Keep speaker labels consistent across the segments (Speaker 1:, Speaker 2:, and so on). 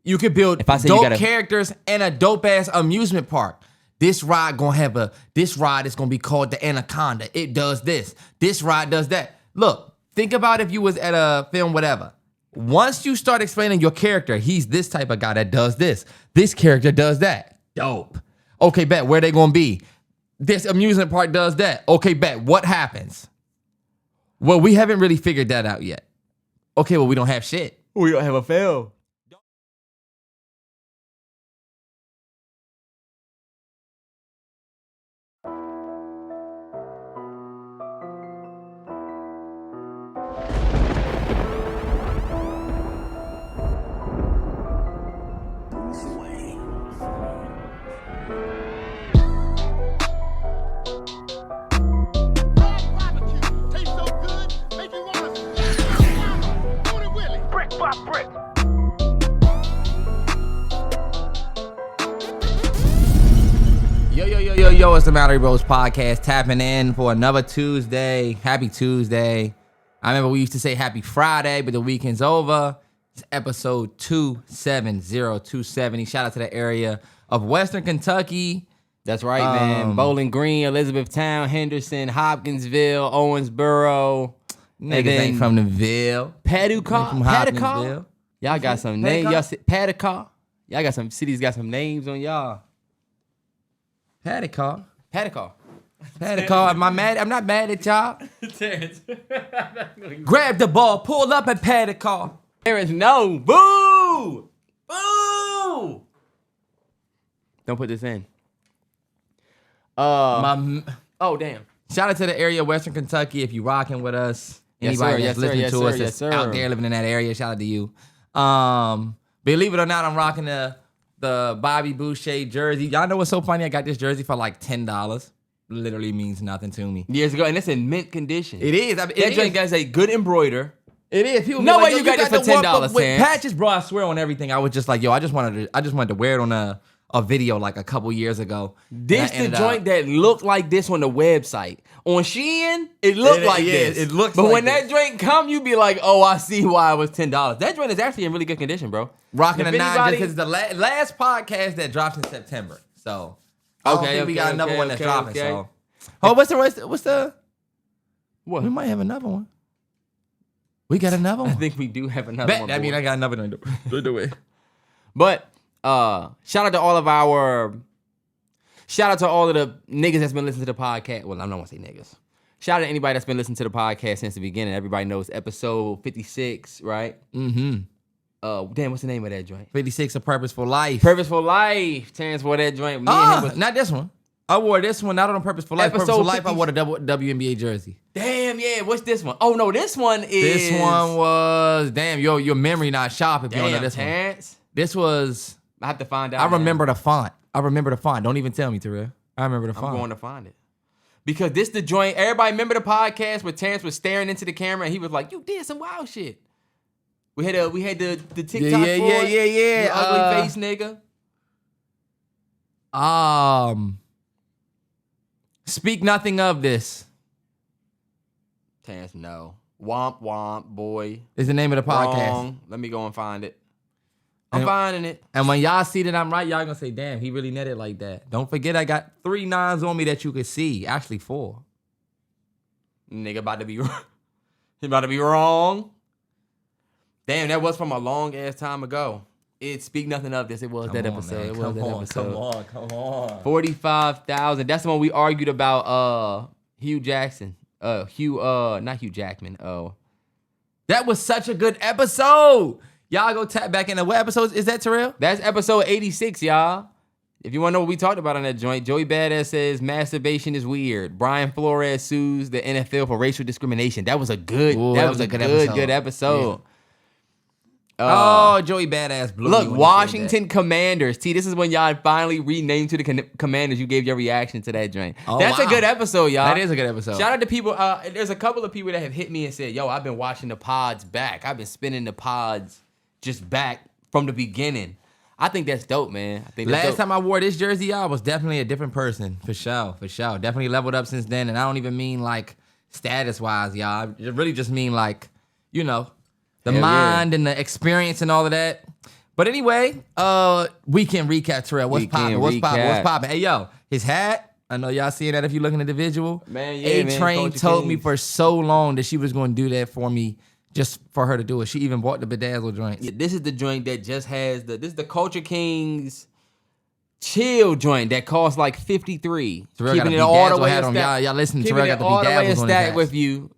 Speaker 1: You could build
Speaker 2: If I say
Speaker 1: dope characters and a dope ass amusement park. This ride is gonna be called the Anaconda. It does this. This ride does that. Look, think about if you was at a film, whatever. Once you start explaining your character, he's this type of guy that does this. This character does that. Dope. Okay, bet. Where they gonna be? This amusement park does that. Okay, bet. What happens? Well, we haven't really figured that out yet. Okay, well, we don't have shit.
Speaker 2: We don't have a film.
Speaker 1: Yo, it's the Mallory Bros podcast, tapping in for another Tuesday. Happy Tuesday. I remember we used to say happy Friday, but the weekend's over. It's episode 270. Shout out to the area of Western Kentucky.
Speaker 2: That's right, man. Bowling Green, Elizabethtown, Henderson, Hopkinsville, Owensboro.
Speaker 1: Niggas ain't from the Ville.
Speaker 2: Paducah. Y'all got some names. Y'all Paducah. Y'all got some cities, got some names on y'all.
Speaker 1: Paducah.
Speaker 2: I'm
Speaker 1: not mad at y'all. Grab the ball, pull up at Paducah.
Speaker 2: Terrance, no. Boo! Boo! Don't put this in. Oh, damn.
Speaker 1: Shout out to the area of Western Kentucky if you rocking with us.
Speaker 2: Yes,
Speaker 1: Anybody
Speaker 2: sir,
Speaker 1: that's listening to us that's out there living in that area, shout out to you. Believe it or not, I'm rocking the Bobby Boucher jersey. Y'all know what's so funny? I got this jersey for like $10. Literally means nothing to me.
Speaker 2: Years ago, and it's in mint condition.
Speaker 1: It is.
Speaker 2: That joint got a good embroider.
Speaker 1: It is. People
Speaker 2: no
Speaker 1: way
Speaker 2: you got this for $10,
Speaker 1: with patches, bro. I swear on everything. I was just like, I just wanted to wear it on a video like a couple years ago.
Speaker 2: This the joint that looked like this on the website. On Shein, it looked like this.
Speaker 1: It looks.
Speaker 2: But
Speaker 1: like
Speaker 2: when that joint come, you be like, oh, I see why it was $10. That joint is actually in really good condition, bro.
Speaker 1: Rocking a 9 because it's the last podcast that drops in September. So we got another one that's dropping. So, what's the? What? We might have another one. We got another one.
Speaker 2: I think we do have another one.
Speaker 1: I mean, I got another one. Do it.
Speaker 2: But shout out to all of the niggas that's been listening to the podcast. Well, I don't want to say niggas. Shout out to anybody that's been listening to the podcast since the beginning. Everybody knows episode 56, right?
Speaker 1: Mm-hmm.
Speaker 2: Damn, what's the name of that joint?
Speaker 1: 56, A Purposeful Life.
Speaker 2: Purposeful Life. Terrance wore that joint.
Speaker 1: Not this one. I wore this one, not on Purposeful Life.
Speaker 2: Episode
Speaker 1: Purposeful Life, I wore the WNBA jersey.
Speaker 2: Damn, yeah. What's this one? Oh, no, this one is...
Speaker 1: This one was... Damn, your memory not sharp if you don't know this
Speaker 2: Terrance.
Speaker 1: one. This was...
Speaker 2: I have to find out.
Speaker 1: I remember the font. Don't even tell me, Terrell. I remember the font.
Speaker 2: I'm going to find it. Because this the joint... Everybody remember the podcast where Terrance was staring into the camera and he was like, you did some wild shit. We had the TikTok
Speaker 1: yeah.
Speaker 2: You ugly face nigga.
Speaker 1: Speak nothing of this.
Speaker 2: Terrance, no. Womp womp, boy.
Speaker 1: Is the name of the podcast.
Speaker 2: Wrong. Let me go and find it. I'm finding it.
Speaker 1: And when y'all see that I'm right, y'all gonna say, damn, he really netted like that. Don't forget I got 3 9s on me that you could see. Actually 4.
Speaker 2: Nigga about to be wrong. Damn, that was from a long ass time ago. It speak nothing of this. It was that episode.
Speaker 1: Come on.
Speaker 2: 45,000. That's the one we argued about Hugh Jackson. Not Hugh Jackman.
Speaker 1: That was such a good episode. Y'all go tap back into what episodes is that, Terrell?
Speaker 2: That's episode 86, y'all. If you want to know what we talked about on that joint, Joey Badass says masturbation is weird. Brian Flores sues the NFL for racial discrimination. That was a good episode.
Speaker 1: Joey Badass blew
Speaker 2: Look, Washington Commanders. T, this is when y'all finally renamed to the Commanders. You gave your reaction to that joint. That's a good episode, y'all.
Speaker 1: That is a good episode.
Speaker 2: Shout out to people. There's a couple of people that have hit me and said, yo, I've been watching the pods back. I've been spinning the pods just back from the beginning. I think that's dope, man.
Speaker 1: Last time I wore this jersey, y'all, was definitely a different person. For sure. Definitely leveled up since then. And I don't even mean like status-wise, y'all. I really just mean like, the mind and the experience and all of that. But anyway, weekend recap, Terrell. What's
Speaker 2: Weekend
Speaker 1: popping? Hey, yo, his hat. I know y'all seeing that if you're looking at the visual.
Speaker 2: Man, yeah,
Speaker 1: A-Train
Speaker 2: Culture
Speaker 1: told me
Speaker 2: Kings.
Speaker 1: for so long that she was going to do that for me just for her to do it. She even bought the bedazzled joints.
Speaker 2: Yeah, this is the joint that just has this is the Culture Kings chill joint that costs like $53.
Speaker 1: Terrell
Speaker 2: Keeping
Speaker 1: got
Speaker 2: it
Speaker 1: a
Speaker 2: all the
Speaker 1: bedazzled
Speaker 2: way
Speaker 1: hat on.
Speaker 2: stacked.
Speaker 1: Y'all listen,
Speaker 2: Keeping
Speaker 1: Terrell
Speaker 2: it
Speaker 1: got the
Speaker 2: all the way
Speaker 1: bedazzles on his
Speaker 2: stacked
Speaker 1: hat.
Speaker 2: with you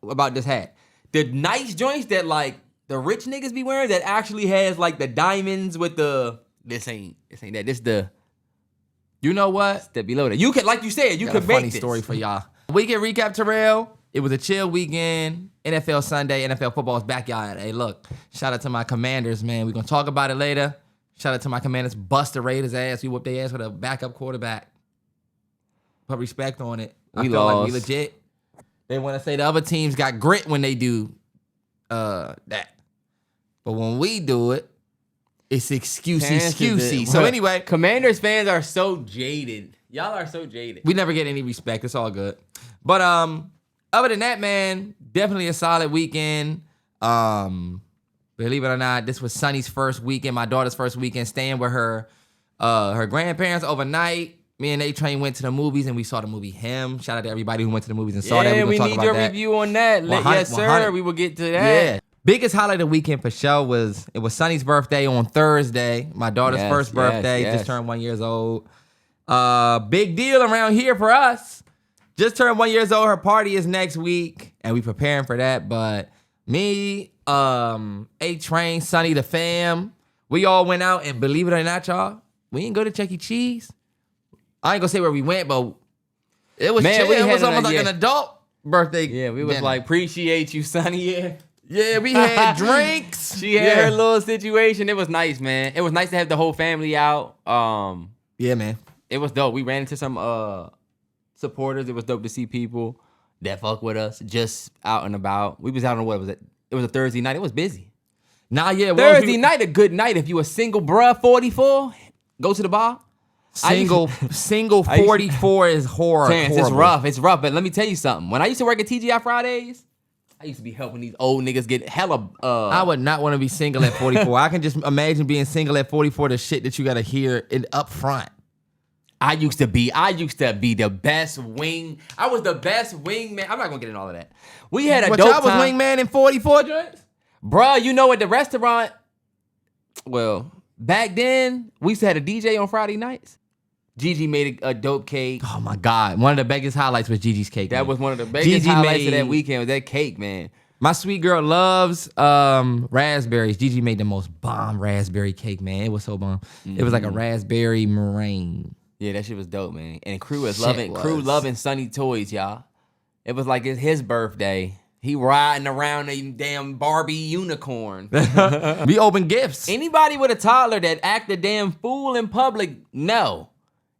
Speaker 2: about this hat. The nice joints that like the rich niggas be wearing that actually has like the diamonds with the this ain't that. This the
Speaker 1: You know what?
Speaker 2: step below that. You can, like you said, you
Speaker 1: Got
Speaker 2: can
Speaker 1: a
Speaker 2: make
Speaker 1: funny
Speaker 2: this.
Speaker 1: story for y'all. Weekend recap, Terrell. It was a chill weekend. NFL Sunday. NFL football's back, y'all. Hey, look. Shout out to my Commanders, man. We're going to talk about it later. Shout out to my Commanders. Bust the Raiders' ass. We whooped their ass with a backup quarterback. Put respect on it. I
Speaker 2: We
Speaker 1: feel like
Speaker 2: lost.
Speaker 1: we legit. They want to say the other teams got grit when they do that. But when we do it, it's excusey. So anyway,
Speaker 2: Commanders fans are so jaded. Y'all are so jaded.
Speaker 1: we never get any respect. It's all good. But other than that, man, definitely a solid weekend. Believe it or not, this was Sunny's first weekend, my daughter's first weekend, staying with her grandparents overnight. Me and A-Train went to the movies and we saw the movie Him. Shout out to everybody who went to the movies and saw that.
Speaker 2: Yeah,
Speaker 1: We're
Speaker 2: we
Speaker 1: gonna
Speaker 2: need
Speaker 1: talk
Speaker 2: your
Speaker 1: about that.
Speaker 2: review on that.
Speaker 1: 100,
Speaker 2: Yes, sir.
Speaker 1: 100.
Speaker 2: We will get to that.
Speaker 1: Yeah. Biggest highlight of the weekend for sure was Sunny's birthday on Thursday. My daughter's
Speaker 2: Yes,
Speaker 1: first birthday.
Speaker 2: yes.
Speaker 1: Just turned 1 year old. Big deal around here for us. Just turned 1 year old. Her party is next week, and we preparing for that. But me, A-Train, Sunny, the fam, we all went out, and believe it or not, y'all, we didn't go to Chuck E. Cheese. I ain't gonna say where we went, but it was
Speaker 2: Man,
Speaker 1: chill.
Speaker 2: we
Speaker 1: It was
Speaker 2: had
Speaker 1: almost like
Speaker 2: yeah.
Speaker 1: an adult birthday.
Speaker 2: Yeah, we was
Speaker 1: dinner.
Speaker 2: like, appreciate you, Sonny. Yeah.
Speaker 1: Yeah, we had drinks.
Speaker 2: She had her little situation. It was nice, man. It was nice to have the whole family out.
Speaker 1: Yeah, man.
Speaker 2: It was dope. We ran into some supporters. It was dope to see people that fuck with us just out and about. We was out on what was it? It was a Thursday night. It was busy.
Speaker 1: Nah, yeah.
Speaker 2: Thursday night, a good night. If you a single bruh, 44, go to the bar.
Speaker 1: Single 44 is horror.
Speaker 2: Terrance, it's rough. It's rough. But let me tell you something. When I used to work at TGI Fridays, I used to be helping these old niggas get hella.
Speaker 1: I would not want to be single at 44. I can just imagine being single at 44. The shit that you gotta hear up front.
Speaker 2: I used to be the best wing. I was the best wingman. I'm not gonna get into all of that. We had a
Speaker 1: But
Speaker 2: dope
Speaker 1: y'all was
Speaker 2: time.
Speaker 1: wingman in 44 joints?
Speaker 2: Bruh, you know at the restaurant, well, back then, we used to have a DJ on Friday nights. Gigi made a dope cake.
Speaker 1: Oh my God. One of the biggest highlights was Gigi's cake.
Speaker 2: That
Speaker 1: man.
Speaker 2: was one of the biggest
Speaker 1: Gigi
Speaker 2: highlights of
Speaker 1: made-
Speaker 2: that weekend was that cake, man.
Speaker 1: My sweet girl loves raspberries. Gigi made the most bomb raspberry cake, man. It was so bomb. It was like a raspberry meringue.
Speaker 2: Yeah, that shit was dope, man. And Crew was
Speaker 1: Shit was.
Speaker 2: loving Sunny Toys, y'all. It was like it's his birthday. He riding around a damn Barbie unicorn.
Speaker 1: We opened gifts.
Speaker 2: Anybody with a toddler that act a damn fool in public, no.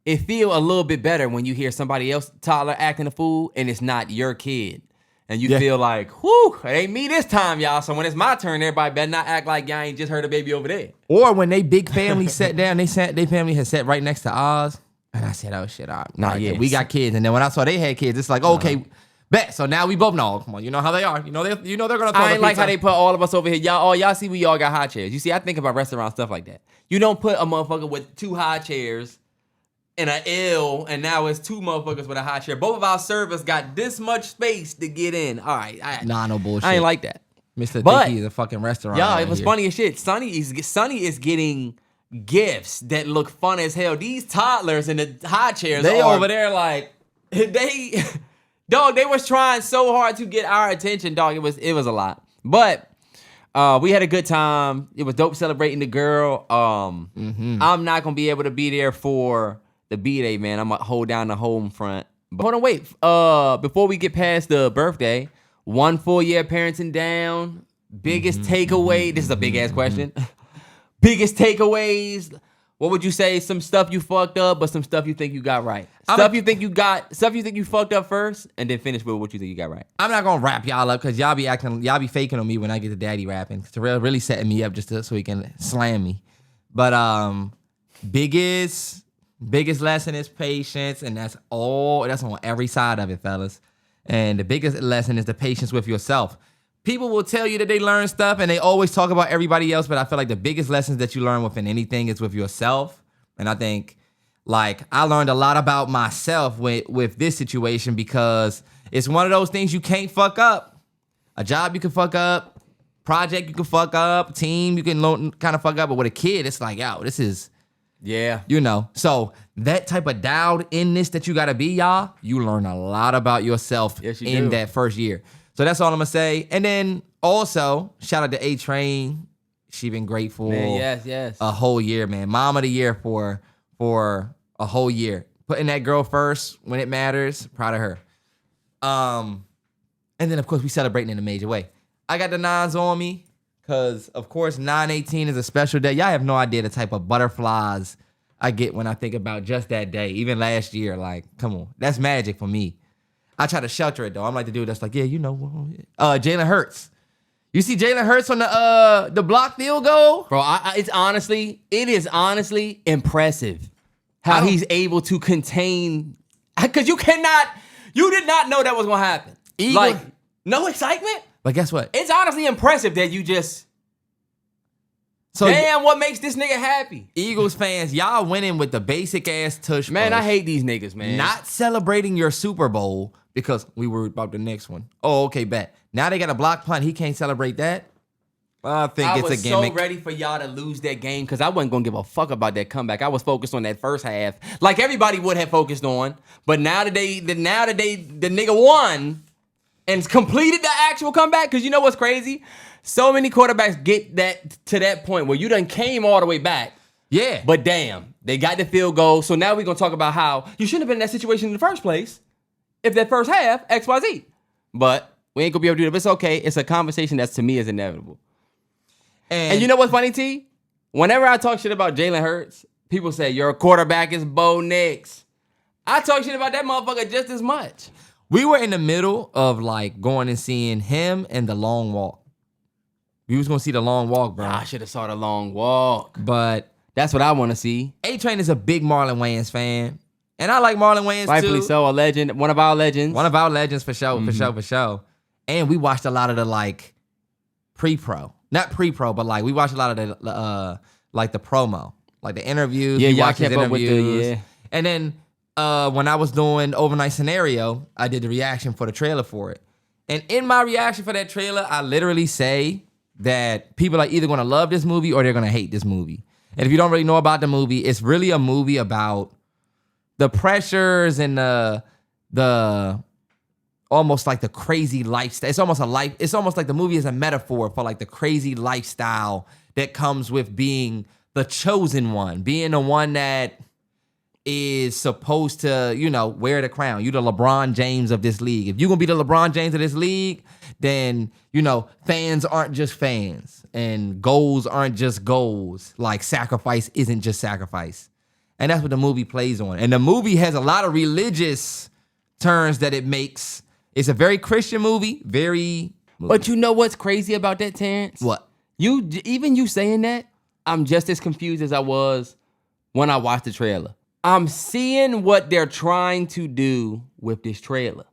Speaker 2: It feel a little bit better when you hear somebody else toddler acting a fool and it's not your kid. And you feel like, whew, it ain't me this time, y'all. So when it's my turn, everybody better not act like y'all ain't just heard a baby over there.
Speaker 1: Or when they big family sat down, their family had sat right next to ours. And I said, oh shit, all right.
Speaker 2: Nah,
Speaker 1: All right,
Speaker 2: yeah.
Speaker 1: we got kids. And then when I saw they had kids, it's like, okay, bet. So now we both know. Come on, you know how they are. You know they're gonna throw
Speaker 2: I
Speaker 1: the
Speaker 2: ain't like
Speaker 1: pizza.
Speaker 2: how they put all of us over here. Y'all see we all got high chairs. You see, I think about restaurant stuff like that. You don't put a motherfucker with two high chairs and an L, and now it's two motherfuckers with a high chair. Both of our servers got this much space to get in. All right.
Speaker 1: Nah, no bullshit.
Speaker 2: I ain't like that.
Speaker 1: Mr.
Speaker 2: But-
Speaker 1: Dickey is a fucking restaurant.
Speaker 2: Y'all,
Speaker 1: around
Speaker 2: it was
Speaker 1: here.
Speaker 2: funny as shit. Sonny is getting gifts that look fun as hell. These toddlers in the high chairs
Speaker 1: They
Speaker 2: are
Speaker 1: over there like,
Speaker 2: they dog, they was trying so hard to get our attention, dog. It was a lot. But we had a good time. It was dope celebrating the girl. I'm not gonna be able to be there for the B-Day, man. I'm gonna hold down the home front. But hold on, wait. Before we get past the birthday, 1 full year parenting down. Biggest takeaway. This is a big ass question. Biggest takeaways. What would you say? Some stuff you fucked up, but some stuff you think you got right. Stuff you think you fucked up first, and then finish with what you think you got right.
Speaker 1: I'm not gonna wrap y'all up because y'all be faking on me when I get to daddy rapping. Terrell really setting me up just so he can slam me. But biggest lesson is patience, and that's on every side of it, fellas. And the biggest lesson is the patience with yourself. people will tell you that they learn stuff and they always talk about everybody else, but I feel like the biggest lessons that you learn within anything is with yourself. And I think like I learned a lot about myself with this situation because it's one of those things you can't fuck up. A job you can fuck up, project you can fuck up, team you can kind of fuck up, but with a kid, it's like, yo, this is, you know. So that type of dialed inness that you gotta be, y'all, you learn a lot about yourself in that first year. So that's all I'm gonna say. And then also, shout out to A-Train. She been grateful.
Speaker 2: Man, yes.
Speaker 1: A whole year, man. Mom of the year for a whole year. Putting that girl first when it matters. Proud of her. And then of course we celebrating in a major way. I got the 9s on me, cause of course 9/18 is a special day. Y'all have no idea the type of butterflies I get when I think about just that day. Even last year, like, come on. That's magic for me. I try to shelter it though. I'm like the dude that's like, yeah, you know, Jalen Hurts. You see Jalen Hurts on the block field goal?
Speaker 2: Bro, it is honestly impressive how he's able to contain, because you did not know that was gonna happen. Like, no excitement?
Speaker 1: But guess what?
Speaker 2: It's honestly impressive that you just, damn, what makes this nigga happy?
Speaker 1: Eagles fans, y'all winning with the basic ass tush
Speaker 2: Man,
Speaker 1: push.
Speaker 2: I hate these niggas, man.
Speaker 1: Not celebrating your Super Bowl because we worried about the next one. Oh, okay, bet. Now they got a block punt. He can't celebrate that. I think it's a gimmick.
Speaker 2: I was so ready for y'all to lose that game because I wasn't going to give a fuck about that comeback. I was focused on that first half like everybody would have focused on. But now that the nigga won and completed the actual comeback, because you know what's crazy? So many quarterbacks get that to that point where you done came all the way back.
Speaker 1: Yeah.
Speaker 2: But damn, they got the field goal. So now we're going to talk about how you shouldn't have been in that situation in the first place if that first half, XYZ. But we ain't going to be able to do that. But it's okay. It's a conversation that's to me is inevitable. And you know what's funny, T? Whenever I talk shit about Jalen Hurts, people say, your quarterback is Bo Nix. I talk shit about that motherfucker just as much.
Speaker 1: We were in the middle of like going and seeing him and the long walk. We was going to see the long walk, bro.
Speaker 2: I should have saw the long walk.
Speaker 1: But
Speaker 2: that's what I want to see.
Speaker 1: A-Train is a big Marlon Wayans fan. And I like Marlon Wayans
Speaker 2: Rightfully
Speaker 1: too.
Speaker 2: so, a legend. One of our legends.
Speaker 1: One of our legends for sure, for sure. And we watched a lot of the like pre-pro. Not pre-pro, but like we watched a lot of the like the promo. Like the interviews.
Speaker 2: Yeah,
Speaker 1: we
Speaker 2: y'all
Speaker 1: watched his
Speaker 2: kept up with
Speaker 1: interviews. And then when I was doing Overnight Scenario, I did the reaction for the trailer for it. And in my reaction for that trailer, I literally say that people are either going to love this movie or they're going to hate this movie. And if you don't really know about the movie, it's really a movie about the pressures and the almost like the crazy lifestyle. It's almost like the movie is a metaphor for like the crazy lifestyle that comes with being the chosen one, being the one that is supposed to, you know, wear the crown. You the LeBron James of this league. If you're going to be the LeBron James of this league, then, you know, fans aren't just fans and goals aren't just goals. Like sacrifice isn't just sacrifice. And that's what the movie plays on. And the movie has a lot of religious turns that it makes. It's a very Christian movie,
Speaker 2: But you know what's crazy about that, Terrance?
Speaker 1: What?
Speaker 2: You saying that, I'm just as confused as I was when I watched the trailer. I'm seeing what they're trying to do with this trailer.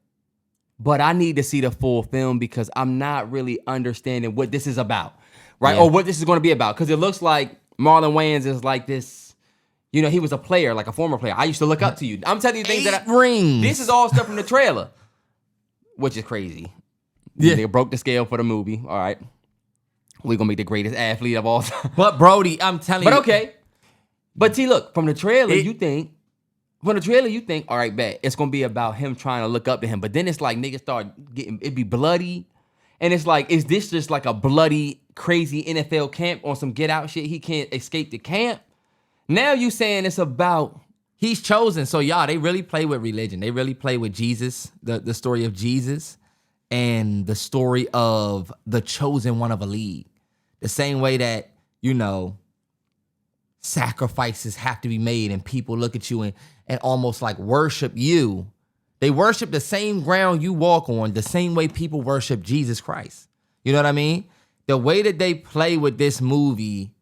Speaker 2: But I need to see the full film because I'm not really understanding what this is about, right?
Speaker 1: Yeah.
Speaker 2: Or what this is going to be about. Because it looks like Marlon Wayans is like this, you know, he was a player, like a former player. I used to look up to you. I'm telling you things
Speaker 1: rings.
Speaker 2: This is all stuff from the trailer, which is crazy.
Speaker 1: Yeah.
Speaker 2: They broke the scale for the movie. All right. We're going to be the greatest athlete of all time.
Speaker 1: But Brody, I'm telling you.
Speaker 2: But okay. But see, look, from the trailer, you think, all right, bet, it's going to be about him trying to look up to him. But then it's like niggas start getting, it'd be bloody. And it's like, is this just like a bloody, crazy NFL camp on some get out shit? He can't escape the camp. Now you saying it's about.
Speaker 1: He's chosen. So y'all, they really play with religion. They really play with Jesus, the story of Jesus and the story of the chosen one of a league. The same way that, you know, sacrifices have to be made and people look at you and almost like worship you. They worship the same ground you walk on, the same way people worship Jesus Christ. You know what I mean? The way that they play with this movie,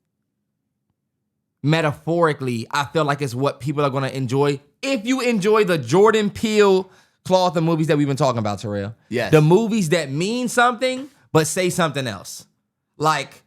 Speaker 1: metaphorically, I feel like it's what people are going to enjoy. If you enjoy the Jordan Peele cloth of movies that we've been talking about, Terrell.
Speaker 2: Yes.
Speaker 1: The movies that mean something, but say something else. Like,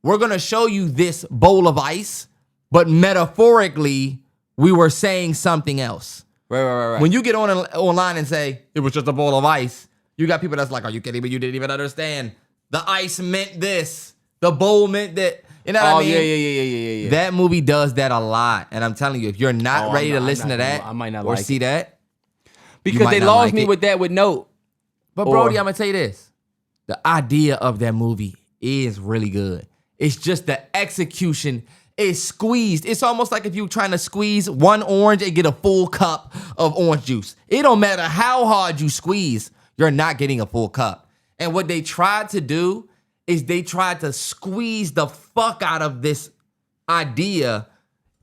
Speaker 1: we're gonna show you this bowl of ice, but metaphorically, we were saying something else.
Speaker 2: Right.
Speaker 1: When you get online and say, it was just a bowl of ice, you got people that's like, are you kidding me? You didn't even understand. The ice meant this. The bowl meant that. You know what I mean?
Speaker 2: Yeah.
Speaker 1: That movie does that a lot. And I'm telling you, if you're not ready to listen to that
Speaker 2: I might not
Speaker 1: or
Speaker 2: like
Speaker 1: see that.
Speaker 2: Because they lost me with that with Note.
Speaker 1: But Brody, I'm going to tell you this. The idea of that movie is really good. It's just the execution is squeezed. It's almost like if you're trying to squeeze one orange and get a full cup of orange juice. It don't matter how hard you squeeze, you're not getting a full cup. And what they tried to do is they tried to squeeze the fuck out of this idea.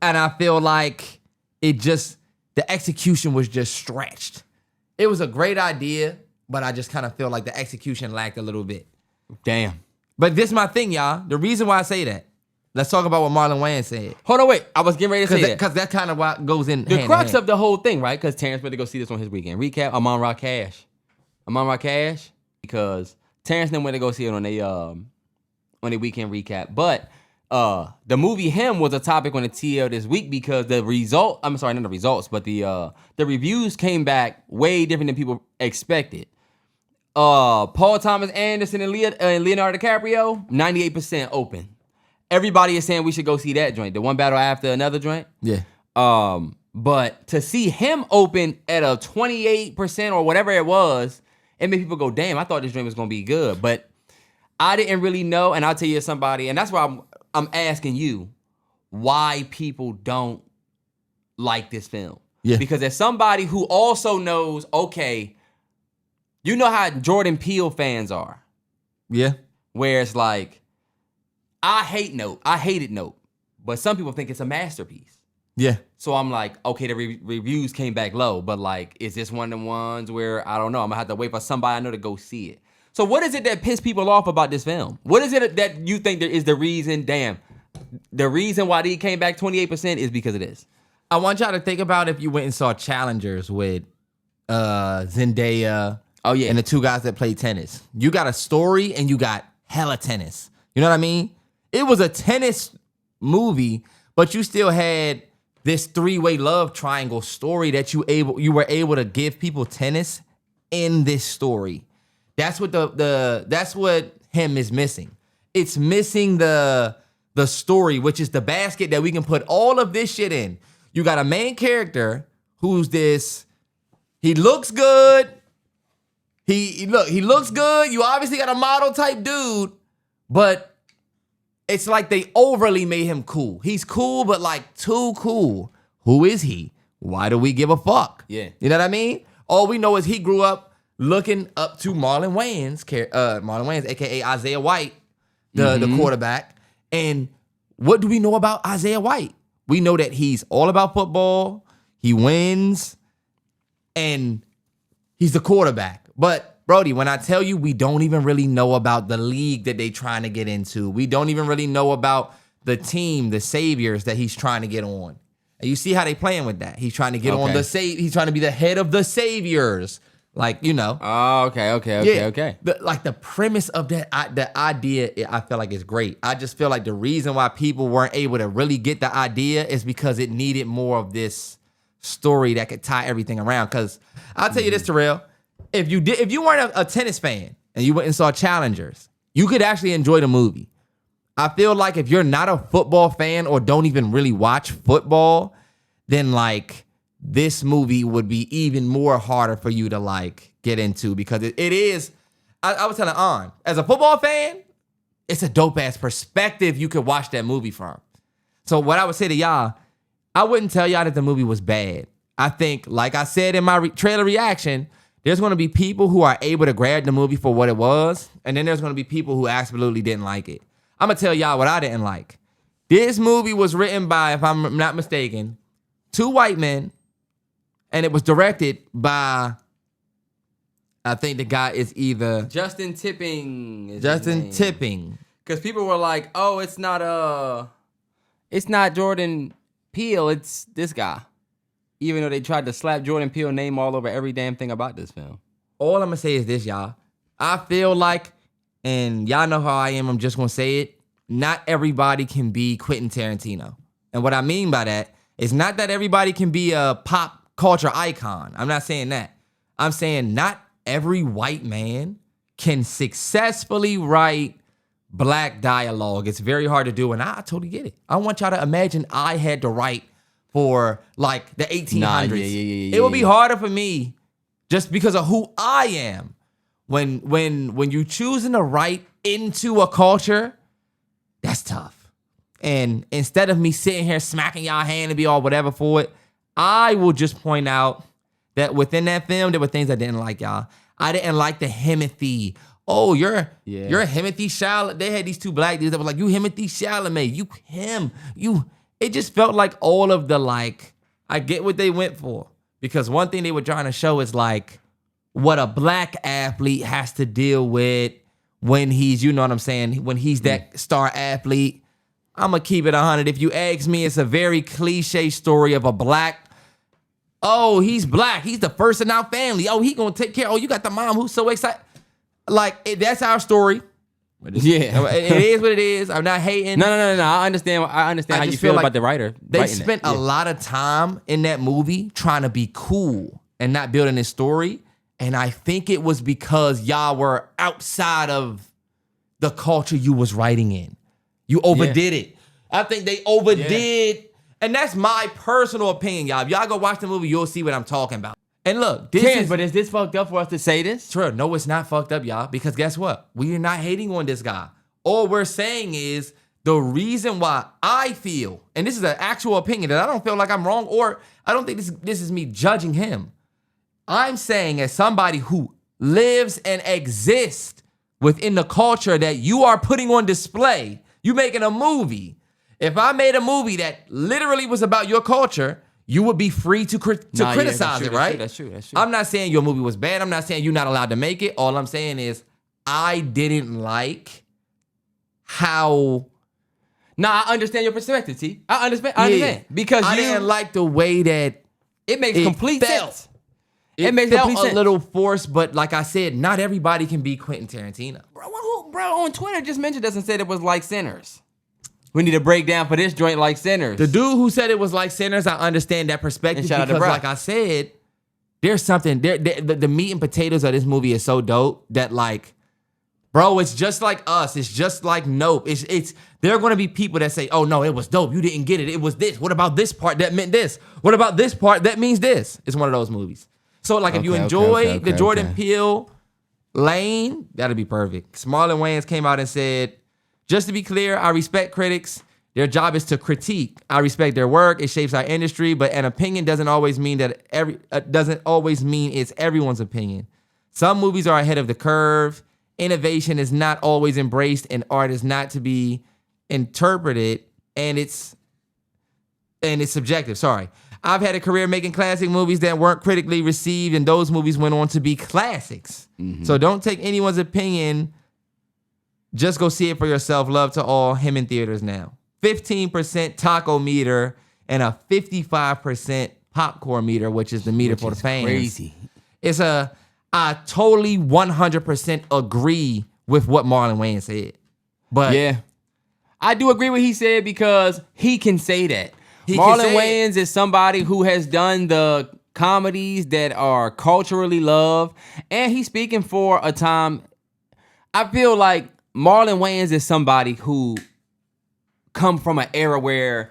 Speaker 1: And I feel like the execution was just stretched. It was a great idea, but I just kind of feel like the execution lacked a little bit.
Speaker 2: Damn.
Speaker 1: But this is my thing, y'all. The reason why I say that. Let's talk about what Marlon Wayans said.
Speaker 2: Hold on, wait. I was getting ready to say that.
Speaker 1: Because that kind of what goes in
Speaker 2: the crux of the whole thing, right? Because Terrance went to go see this on his weekend. Recap, Amon Ra Cash. Because Terrance then went to go see it on a weekend recap. But the movie Him was a topic on the TL this week because the reviews came back way different than people expected. Paul Thomas Anderson and Leonardo DiCaprio, 98% open. Everybody is saying we should go see that joint, the one battle after another joint.
Speaker 1: Yeah.
Speaker 2: But to see Him open at a 28% or whatever it was, it made people go, damn, I thought this joint was gonna be good. But I didn't really know, and I'll tell you somebody, and that's why I'm asking you why people don't like this film.
Speaker 1: Yeah.
Speaker 2: Because as somebody who also knows, okay, you know how Jordan Peele fans are.
Speaker 1: Yeah.
Speaker 2: Where it's like, I hated Note, but some people think it's a masterpiece.
Speaker 1: Yeah.
Speaker 2: So I'm like, okay, the reviews came back low, but like, is this one of the ones where, I don't know, I'm gonna have to wait for somebody I know to go see it. So what is it that pissed people off about this film? What is it that you think there is the reason, the reason why they came back 28% is because of this?
Speaker 1: I want y'all to think about if you went and saw Challengers with Zendaya and the two guys that play tennis. You got a story and you got hella tennis. You know what I mean? It was a tennis movie, but you still had this three-way love triangle story that you were able to give people tennis in this story. That's what that's what Him is missing. It's missing the story, which is the basket that we can put all of this shit in. You got a main character who's this. He looks good. He looks good. You obviously got a model type dude, but it's like they overly made him cool. He's cool, but like too cool. Who is he? Why do we give a fuck?
Speaker 2: Yeah.
Speaker 1: You know what I mean? All we know is he grew up looking up to Marlon Wayans, aka Isaiah White, the quarterback. And what do we know about Isaiah White? We know that he's all about football. He wins, and he's the quarterback. But Brody, when I tell you we don't even really know about the league that they trying to get into, we don't even really know about the team, the saviors that he's trying to get on. And you see how they playing with that. He's trying to get on he's trying to be the head of the saviors. Like, you know.
Speaker 2: Oh, okay.
Speaker 1: The premise of that, the idea, I feel like is great. I just feel like the reason why people weren't able to really get the idea is because it needed more of this story that could tie everything around. Because I'll tell you this, Terrell. If you weren't a tennis fan and you went and saw Challengers, you could actually enjoy the movie. I feel like if you're not a football fan or don't even really watch football, then like this movie would be even more harder for you to like get into because it is. I was telling On, as a football fan, it's a dope ass perspective you could watch that movie from. So what I would say to y'all, I wouldn't tell y'all that the movie was bad. I think, like I said in my trailer reaction, there's going to be people who are able to grab the movie for what it was, and then there's going to be people who absolutely didn't like it. I'm going to tell y'all what I didn't like. This movie was written by, if I'm not mistaken, 2 white men, and it was directed by, I think the guy is either
Speaker 2: Justin Tipping.
Speaker 1: Because
Speaker 2: people were like, oh, it's not Jordan Peele, it's this guy. Even though they tried to slap Jordan Peele name all over every damn thing about this film.
Speaker 1: All I'm going to say is this, y'all. I feel like, and y'all know how I am, I'm just gonna say it. Not everybody can be Quentin Tarantino. And what I mean by that is not that everybody can be a pop culture icon. I'm not saying that. I'm saying not every white man can successfully write black dialogue. It's very hard to do, and I totally get it. I want y'all to imagine I had to write for like the 1800s. It would be harder for me just because of who I am. When you choosing to write into a culture, that's tough. And instead of me sitting here smacking y'all hand and be all whatever for it, I will just point out that within that film, there were things I didn't like, y'all. I didn't like the Himothy. Oh, you're Himothy Chalamet. They had these two black dudes that were like, you Himothy Chalamet, you. It just felt like all of the like, I get what they went for. Because one thing they were trying to show is like what a black athlete has to deal with when he's, you know what I'm saying, when he's that star athlete. I'm going to keep it 100. If you ask me, it's a very cliche story of a black, oh, he's black. He's the first in our family. Oh, he going to take care. Oh, you got the mom who's so excited. Like, that's our story.
Speaker 2: Yeah.
Speaker 1: It is what it is. I'm not hating.
Speaker 2: No. I understand how you feel about the writer.
Speaker 1: They spent a lot of time in that movie trying to be cool and not building this story. And I think it was because y'all were outside of the culture you was writing in. You overdid it. I think they overdid. And that's my personal opinion, y'all. If y'all go watch the movie, you'll see what I'm talking about. And look,
Speaker 2: but is this fucked up for us to say this?
Speaker 1: True. No, it's not fucked up, y'all. Because guess what? We are not hating on this guy. All we're saying is the reason why I feel, and this is an actual opinion, that I don't feel like I'm wrong, or I don't think this is me judging him. I'm saying as somebody who lives and exists within the culture that you are putting on display, you making a movie. If I made a movie that literally was about your culture, you would be free to criticize it, right?
Speaker 2: That's true.
Speaker 1: I'm not saying your movie was bad. I'm not saying you're not allowed to make it. All I'm saying is I didn't like how...
Speaker 2: Nah, I understand your perspective, T. I understand. Because
Speaker 1: I didn't like the way that
Speaker 2: it makes complete sense.
Speaker 1: It makes felt a little forced, but like I said, not everybody can be Quentin Tarantino.
Speaker 2: Bro, on Twitter just mentioned us and said it was like Sinners. We need a breakdown for this joint like Sinners.
Speaker 1: The dude who said it was like Sinners, I understand that perspective because, like I said, there's something there. The meat and potatoes of this movie is so dope that, like, bro, it's just like Us. It's just like Nope. It's there are going to be people that say, "Oh no, it was dope. You didn't get it. It was this. What about this part that meant this? What about this part that means this?" It's one of those movies. So, like, if you enjoy the Jordan Peele lane, that'll be perfect. Marlon Wayans came out and said, "Just to be clear, I respect critics. Their job is to critique. I respect their work. It shapes our industry, but an opinion doesn't always mean it's everyone's opinion. Some movies are ahead of the curve. Innovation is not always embraced, and art is not to be interpreted, and it's subjective." Sorry. "I've had a career making classic movies that weren't critically received, and those movies went on to be classics. So don't take anyone's opinion. Just go see it for yourself. Love to all. Him in theaters now." 15% taco meter and a 55% popcorn meter, which is the meter for the fans.
Speaker 2: Crazy.
Speaker 1: I totally 100% agree with what Marlon Wayans said. But
Speaker 2: yeah, I do agree with what he said because he can say that. Marlon Wayans is somebody who has done the comedies that are culturally loved, and he's speaking for a time. I feel like Marlon Wayans is somebody who come from an era where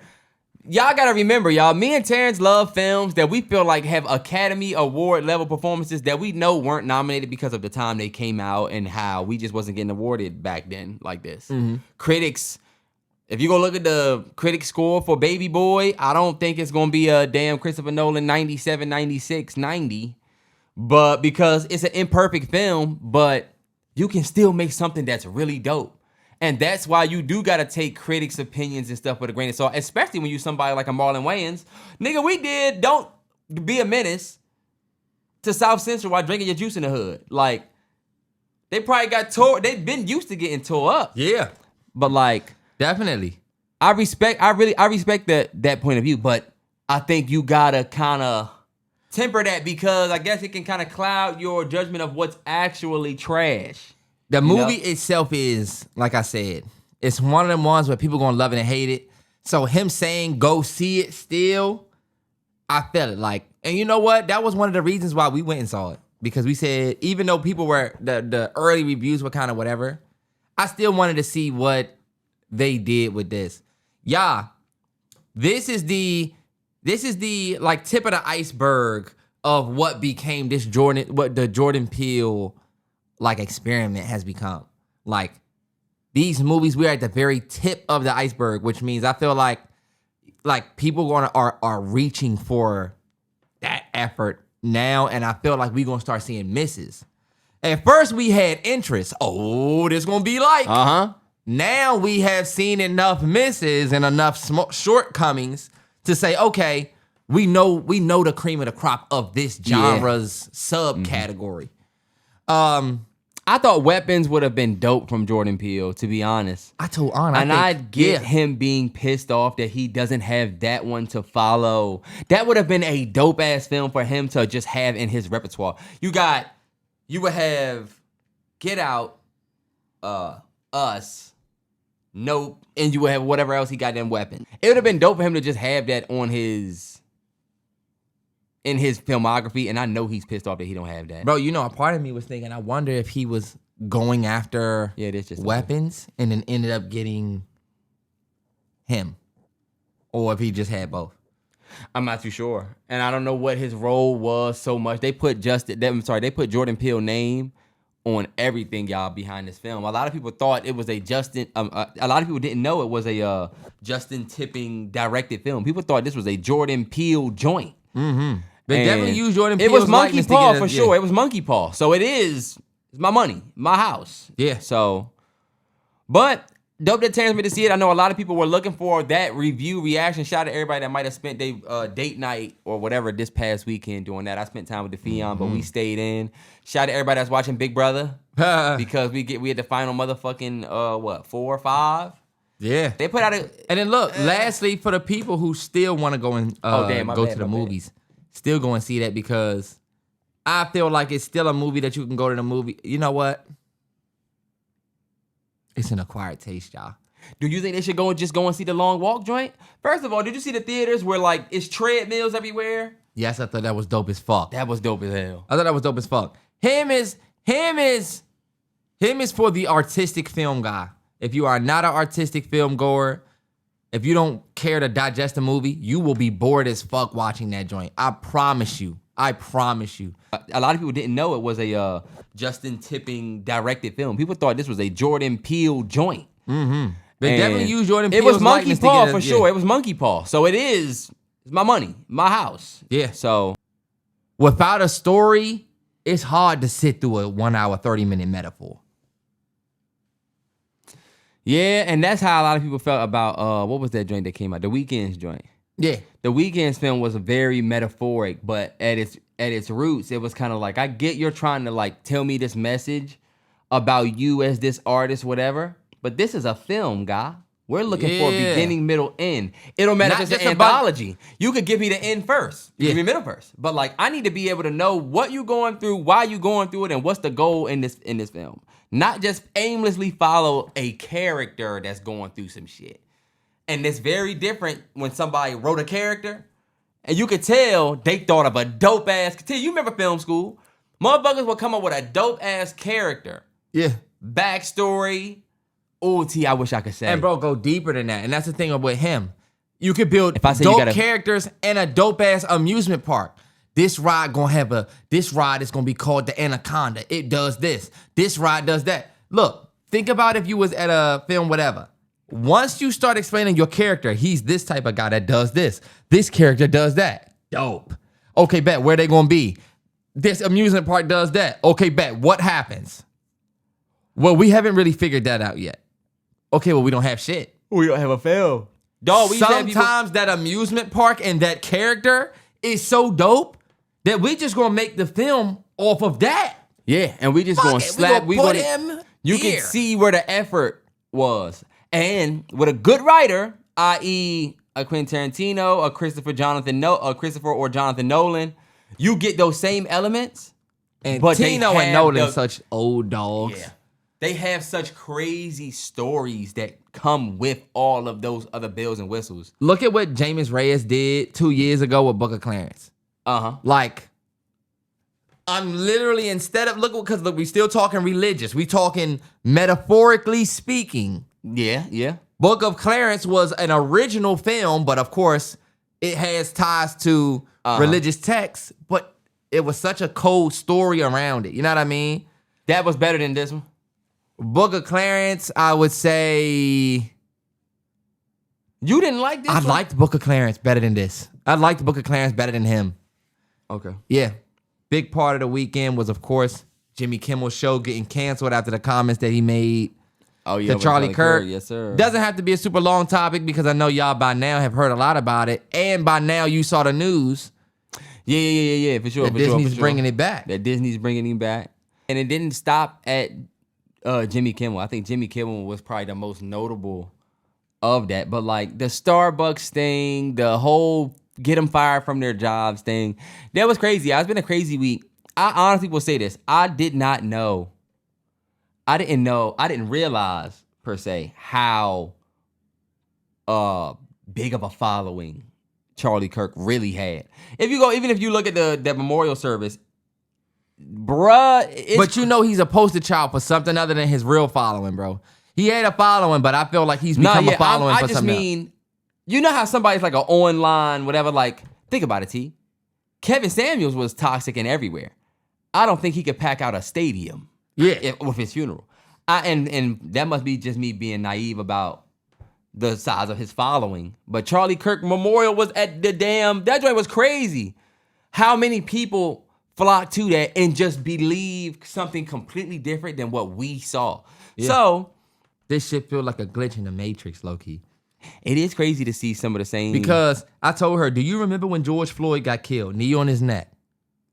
Speaker 2: y'all gotta remember, y'all, me and Terrance love films that we feel like have Academy Award level performances that we know weren't nominated because of the time they came out and how we just wasn't getting awarded back then like this. Critics, if you go look at the critic score for Baby Boy, I don't think it's gonna be a damn Christopher Nolan 97, 96, 90, but because it's an imperfect film, but you can still make something that's really dope. And that's why you do gotta take critics' opinions and stuff with a grain of salt, especially when you somebody like a Marlon Wayans. Nigga, we did Don't Be a Menace to South Central while drinking your juice in the hood. Like, they probably got tore. They've been used to getting tore up.
Speaker 1: Yeah.
Speaker 2: But like,
Speaker 1: definitely.
Speaker 2: I respect that point of view, but I think you gotta kind of temper that because I guess it can kind of cloud your judgment of what's actually trash.
Speaker 1: The movie itself is, like I said, it's one of them ones where people gonna love it and hate it. So him saying go see it still, I felt it like, and you know what? That was one of the reasons why we went and saw it. Because we said, even though people were, the early reviews were kind of whatever, I still wanted to see what they did with this. Yeah, this is the like tip of the iceberg of what became what the Jordan Peele like experiment has become. Like these movies, we're at the very tip of the iceberg, which means I feel like people are reaching for that effort now, and I feel like we're gonna start seeing misses. At first we had interest. Oh, this gonna be like. Now we have seen enough misses and enough shortcomings to say, okay, we know the cream of the crop of this genre's subcategory.
Speaker 2: I thought Weapons would have been dope from Jordan Peele, to be honest.
Speaker 1: I told
Speaker 2: I get him being pissed off that he doesn't have that one to follow. That would have been a dope ass film for him to just have in his repertoire. You would have Get Out, Us, Nope, and you would have whatever else he got in Weapon. It would have been dope for him to just have that on in his filmography, and I know he's pissed off that he don't have that.
Speaker 1: Bro, you know, a part of me was thinking, I wonder if he was going after Weapons and then ended up getting him, or if he just had both.
Speaker 2: I'm not too sure, and I don't know what his role was so much. They put Jordan Peele name on everything, y'all, behind this film. A lot of people thought it was a a lot of people didn't know it was a Justin Tipping directed film. People thought this was a Jordan Peele joint.
Speaker 1: Mm-hmm. They definitely used Jordan Peele's
Speaker 2: It was Monkey Paw
Speaker 1: for
Speaker 2: sure. It was Monkey Paw. So it's my money, my house.
Speaker 1: Yeah.
Speaker 2: So, but dope that Terrance made to see it. I know a lot of people were looking for that review reaction. Shout out to everybody that might have spent their date night or whatever this past weekend doing that. I spent time with the Fion, but we stayed in. Shout out to everybody that's watching Big Brother because we had the final motherfucking 4 or 5.
Speaker 1: Yeah,
Speaker 2: they put out
Speaker 1: and then look. Lastly, for the people who still want to go and go to the movies, still go and see that, because I feel like it's still a movie that you can go to the movie. You know what? It's an acquired taste, y'all.
Speaker 2: Do you think they should go and see the Long Walk joint? First of all, did you see the theaters where like it's treadmills everywhere?
Speaker 1: Yes, I thought that was dope as fuck.
Speaker 2: That was dope as hell.
Speaker 1: I thought that was dope as fuck. Him is for the artistic film guy. If you are not an artistic film goer, if you don't care to digest a movie, you will be bored as fuck watching that joint. I promise you. A lot of people didn't know it was a Justin Tipping directed film. People thought this was a Jordan Peele joint. Mm-hmm. They definitely used Jordan Peele's
Speaker 2: It was Monkey Paw for sure.
Speaker 1: Yeah.
Speaker 2: It was Monkey Paw. So it's my money, my house.
Speaker 1: Yeah.
Speaker 2: So
Speaker 1: without a story, it's hard to sit through a 1 hour, 30-minute metaphor.
Speaker 2: Yeah, and that's how a lot of people felt about what was that joint that came out? The Weeknd's joint.
Speaker 1: Yeah.
Speaker 2: The Weeknd's film was very metaphoric, but at its roots, it was kind of like, I get you're trying to like tell me this message about you as this artist, whatever, but this is a film, guy. We're looking for beginning, middle, end. It don't matter if it's an anthology. You could give me the end first. Give me middle first. But like, I need to be able to know what you're going through, why you going through it, and what's the goal in this film. Not just aimlessly follow a character that's going through some shit. And it's very different when somebody wrote a character and you could tell they thought of a dope ass. You remember film school? Motherfuckers would come up with a dope ass character.
Speaker 1: Yeah.
Speaker 2: Backstory. Oh, I wish I could say.
Speaker 1: And bro, go deeper than that. And that's the thing with him. You could build dope characters and a dope ass amusement park. This ride is gonna be called the Anaconda. It does this. This ride does that. Look, think about if you was at a film, whatever. Once you start explaining your character, he's this type of guy that does this. This character does that. Dope. Okay, bet. Where they gonna be? This amusement park does that. Okay, bet. What happens? Well, we haven't really figured that out yet. Okay, well, we don't have shit.
Speaker 2: We don't have a film. Dog,
Speaker 1: sometimes that amusement park and that character is so dope that we just gonna make the film off of that.
Speaker 2: Yeah, and we just gonna slap. You can see where the effort was. And with a good writer, i.e. a Quentin Tarantino, a Christopher or Jonathan Nolan, you get those same elements.
Speaker 1: And Tino and Nolan such old dogs.
Speaker 2: Yeah. They have such crazy stories that come with all of those other bells and whistles.
Speaker 1: Look at what James Reyes did 2 years ago with Booker Clarence. Like, I'm literally, instead of, because look, we still talking religious. We talking metaphorically speaking.
Speaker 2: Yeah.
Speaker 1: Book of Clarence was an original film, but of course, it has ties to religious texts, but it was such a cold story around it. You know what I mean?
Speaker 2: That was better than this one?
Speaker 1: Book of Clarence, I would say...
Speaker 2: You didn't like this
Speaker 1: I
Speaker 2: one?
Speaker 1: liked Book of Clarence better than this. I liked Book of Clarence better than him.
Speaker 2: Okay.
Speaker 1: Yeah. Big part of the weekend was, of course, Jimmy Kimmel's show getting canceled after the comments that he made to Charlie Kirk.
Speaker 2: Yes, sir.
Speaker 1: Doesn't have to be a super long topic because I know y'all by now have heard a lot about it. And by now you saw the news.
Speaker 2: Yeah, for sure.
Speaker 1: That Disney's bringing it back.
Speaker 2: That Disney's bringing him back. And it didn't stop at Jimmy Kimmel. I think Jimmy Kimmel was probably the most notable of that. But like the Starbucks thing, the whole get them fired from their jobs thing, that was crazy. It's been a crazy week. I honestly will say this. I didn't realize per se how big of a following Charlie Kirk really had. Even if you look at the memorial service, bruh.
Speaker 1: But you know he's a poster child for something other than his real following, bro. He had a following, but I feel like he's become a following for something else. I just mean,
Speaker 2: you know how somebody's like an online, whatever, like, think about it, T. Kevin Samuels was toxic and everywhere. I don't think he could pack out a stadium with his funeral. And that must be just me being naive about the size of his following. But Charlie Kirk Memorial was at that joint was crazy. How many people flock to that and just believe something completely different than what we saw? Yeah. So
Speaker 1: this shit feel like a glitch in the Matrix, low-key.
Speaker 2: It is crazy to see some of the same.
Speaker 1: Because I told her, do you remember when George Floyd got killed? Knee on his neck.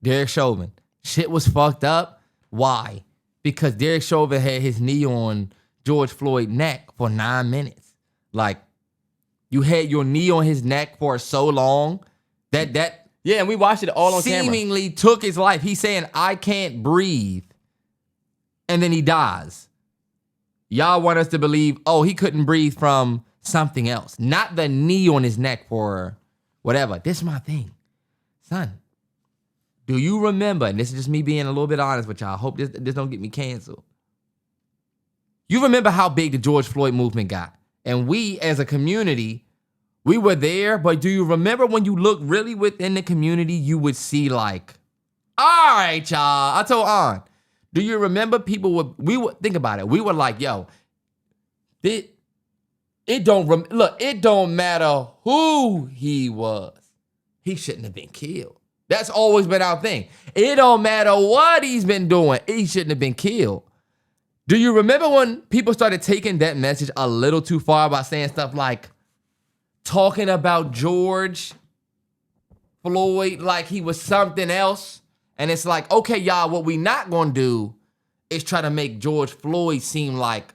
Speaker 1: Derek Chauvin. Shit was fucked up. Why? Because Derek Chauvin had his knee on George Floyd's neck for 9 minutes. Like, you had your knee on his neck for so long that
Speaker 2: yeah, and we watched it all on camera.
Speaker 1: Seemingly took his life. He's saying, I can't breathe. And then he dies. Y'all want us to believe, he couldn't breathe from something else. Not the knee on his neck for whatever. This is my thing. Son, do you remember, and this is just me being a little bit honest with y'all, I hope this don't get me canceled. You remember how big the George Floyd movement got. And we, as a community, we were there, but do you remember when you look really within the community, you would see like, all right, y'all. I told An, do you remember we would think about it. We were like, yo, it don't matter who he was. He shouldn't have been killed. That's always been our thing. It don't matter what he's been doing. He shouldn't have been killed. Do you remember when people started taking that message a little too far by saying stuff like talking about George Floyd like he was something else? And it's like, okay, y'all, what we not gonna do is try to make George Floyd seem like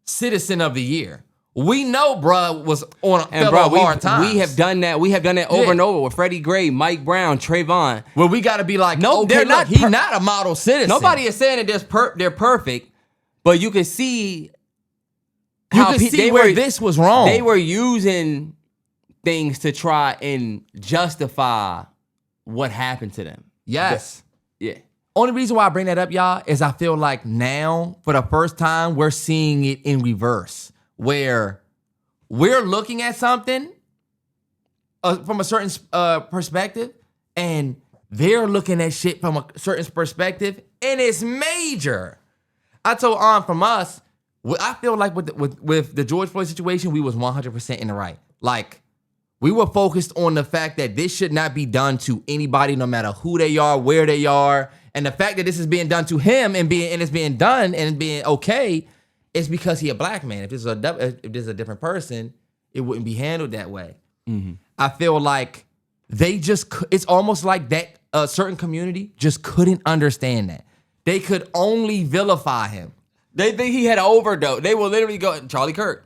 Speaker 1: Citizen of the Year. We know, bruh, was on hard times.
Speaker 2: We have done that. We have done that over and over with Freddie Gray, Mike Brown, Trayvon.
Speaker 1: Well, we got to be like, no, okay, he's not a model citizen.
Speaker 2: Nobody is saying that they're perfect, but you can see how
Speaker 1: where this was wrong.
Speaker 2: They were using things to try and justify what happened to them.
Speaker 1: Yes.
Speaker 2: Yeah.
Speaker 1: Only reason why I bring that up, y'all, is I feel like now, for the first time, we're seeing it in reverse, where we're looking at something from a certain perspective, and they're looking at shit from a certain perspective, and it's major. I told An, from us, I feel like with the George Floyd situation, we was 100% in the right. Like, we were focused on the fact that this should not be done to anybody, no matter who they are, where they are. And the fact that this is being done to him and it's being done and being okay is because he a black man. If this is a different person, it wouldn't be handled that way. Mm-hmm. I feel like it's almost like that a certain community just couldn't understand that. They could only vilify him.
Speaker 2: They think he had an overdose. They will literally go, Charlie Kirk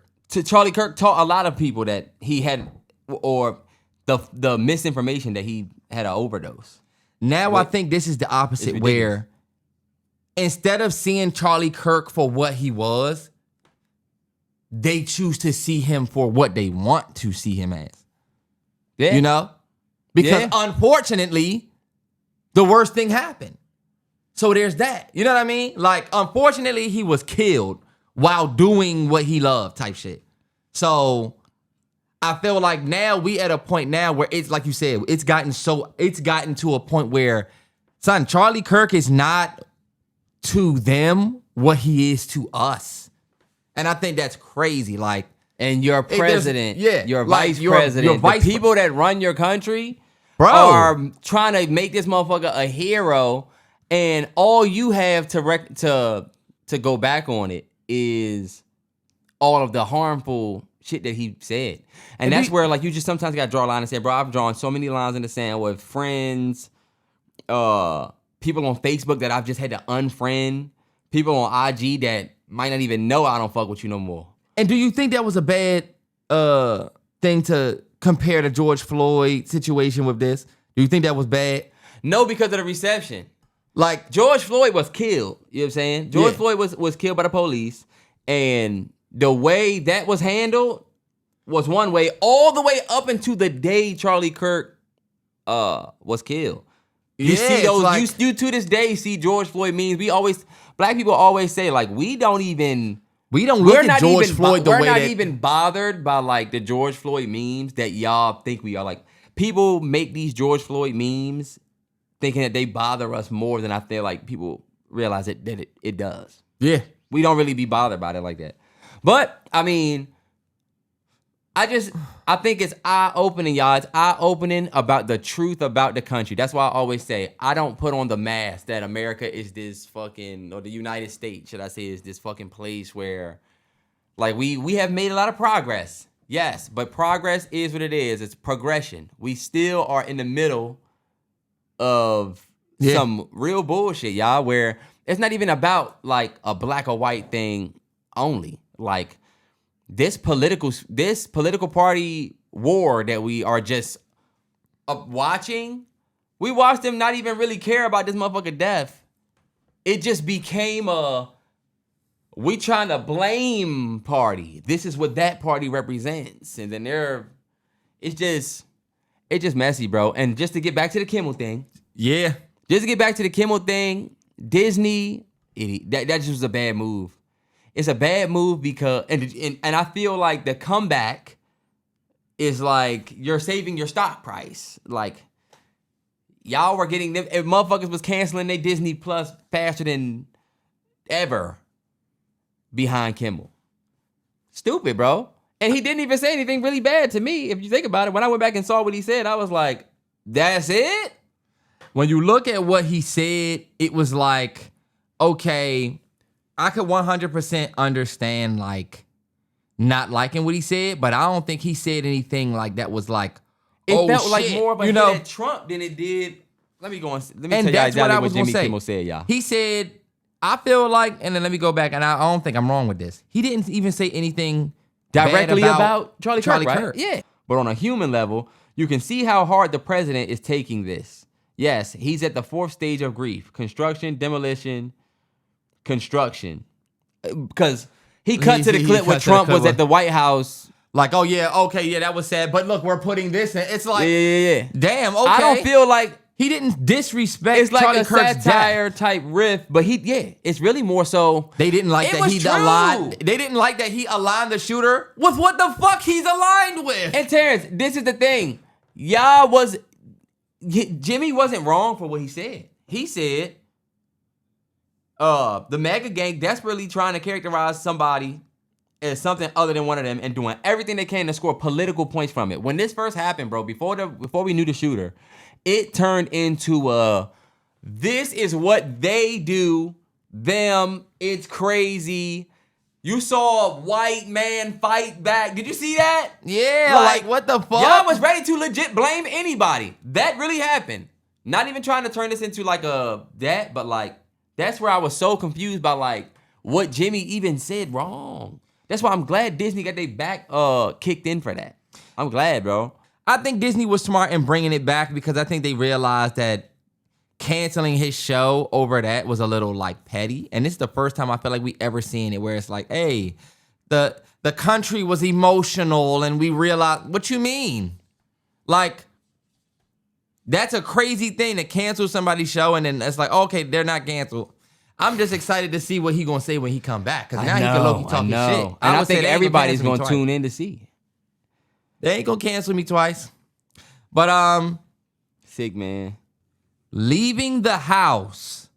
Speaker 2: taught a lot of people that he had, or the misinformation that he had an overdose.
Speaker 1: Now I think this is the opposite, where instead of seeing Charlie Kirk for what he was, they choose to see him for what they want to see him as.
Speaker 2: Yeah.
Speaker 1: You know? Because unfortunately, the worst thing happened. So there's that. You know what I mean? Like, unfortunately, he was killed while doing what he loved type shit. So I feel like now we at a point now where it's like you said, it's gotten to a point where, son, Charlie Kirk is not to them what he is to us. And I think that's crazy. Like,
Speaker 2: and your president, your vice
Speaker 1: your
Speaker 2: president,
Speaker 1: vice
Speaker 2: the people that run your country,
Speaker 1: bro,
Speaker 2: are trying to make this motherfucker a hero, and all you have to go back on it is all of the harmful shit that he said. And that's where, like, you just sometimes gotta draw a line and say, bro, I've drawn so many lines in the sand with friends, people on Facebook that I've just had to unfriend, people on IG that might not even know I don't fuck with you no more.
Speaker 1: And do you think that was a bad thing to compare the George Floyd situation with this? Do you think that was bad?
Speaker 2: No, because of the reception.
Speaker 1: Like,
Speaker 2: George Floyd was killed. You know what I'm saying? George Floyd was killed by the police. And the way that was handled was one way, all the way up into the day Charlie Kirk was killed. You see those, like, you to this day see George Floyd memes. Black people always say, like, we don't look at George Floyd the way that... We're not even bothered by, like, the George Floyd memes that y'all think we are. Like, people make these George Floyd memes thinking that they bother us more than I feel like people realize that it does.
Speaker 1: Yeah.
Speaker 2: We don't really be bothered by it like that. But, I mean, I think it's eye-opening, y'all. It's eye-opening about the truth about the country. That's why I always say, I don't put on the mask that America is this fucking, or the United States, should I say, is this fucking place where, like, we have made a lot of progress. Yes, but progress is what it is. It's progression. We still are in the middle of some real bullshit, y'all, where it's not even about, like, a black or white thing only. Like, this political party war that we are just watching, we watched them not even really care about this motherfucker death. It just became we trying to blame party. This is what that party represents. And then it's just messy, bro. And just to get back to the Kimmel thing.
Speaker 1: Yeah.
Speaker 2: Just to get back to the Kimmel thing, Disney, that just was a bad move. It's a bad move because, and I feel like the comeback is like you're saving your stock price. Like, y'all were getting them, if motherfuckers was canceling their Disney Plus faster than ever behind Kimmel. Stupid, bro. And he didn't even say anything really bad to me. If you think about it, when I went back and saw what he said, I was like, that's it?
Speaker 1: When you look at what he said, it was like, okay, I could 100% understand, like, not liking what he said, but I don't think he said anything like that was like,
Speaker 2: it felt like
Speaker 1: shit,
Speaker 2: more of a hit at Trump than it did. Let me tell you exactly what Jimmy Kimmel said, y'all.
Speaker 1: He said, I feel like, and then let me go back, and I don't think I'm wrong with this. He didn't even say anything
Speaker 2: directly about Charlie Kirk,
Speaker 1: Kirk.
Speaker 2: Right? Yeah. But on a human level, you can see how hard the president is taking this. Yes, he's at the fourth stage of grief. Construction, demolition, construction. Because he cut to the clip where Trump was at the White House.
Speaker 1: Like, oh yeah, okay, yeah, that was sad. But look, we're putting this in. It's like,
Speaker 2: yeah.
Speaker 1: Damn, okay.
Speaker 2: I don't feel like
Speaker 1: he didn't disrespect
Speaker 2: it's like
Speaker 1: Charlie
Speaker 2: a
Speaker 1: Kirk's
Speaker 2: satire
Speaker 1: death.
Speaker 2: type riff, but it's really more so.
Speaker 1: They didn't like that he aligned. They didn't like that he aligned the shooter with what the fuck he's aligned with.
Speaker 2: And Terrance, this is the thing. Jimmy wasn't wrong for what he said. He said, the MAGA gang desperately trying to characterize somebody as something other than one of them and doing everything they can to score political points from it. When this first happened, bro, before we knew the shooter, it turned into this is what they do, them, it's crazy. You saw a white man fight back. Did you see that?
Speaker 1: Yeah, like what the fuck?
Speaker 2: Y'all was ready to legit blame anybody. That really happened. Not even trying to turn this into like that, but like that's where I was so confused by like what Jimmy even said wrong. That's why I'm glad Disney got their back kicked in for that. I'm glad, bro.
Speaker 1: I think Disney was smart in bringing it back because I think they realized that canceling his show over that was a little like petty. And this is the first time I feel like we ever seen it where it's like, hey, the country was emotional and we realized, what you mean? Like, that's a crazy thing to cancel somebody's show and then it's like, okay, they're not canceled. I'm just excited to see what he gonna say when he come back. Because now he can low-key talking shit.
Speaker 2: And I think everybody's gonna tune in to see.
Speaker 1: They ain't gonna cancel me twice. But
Speaker 2: sick, man.
Speaker 1: Leaving the house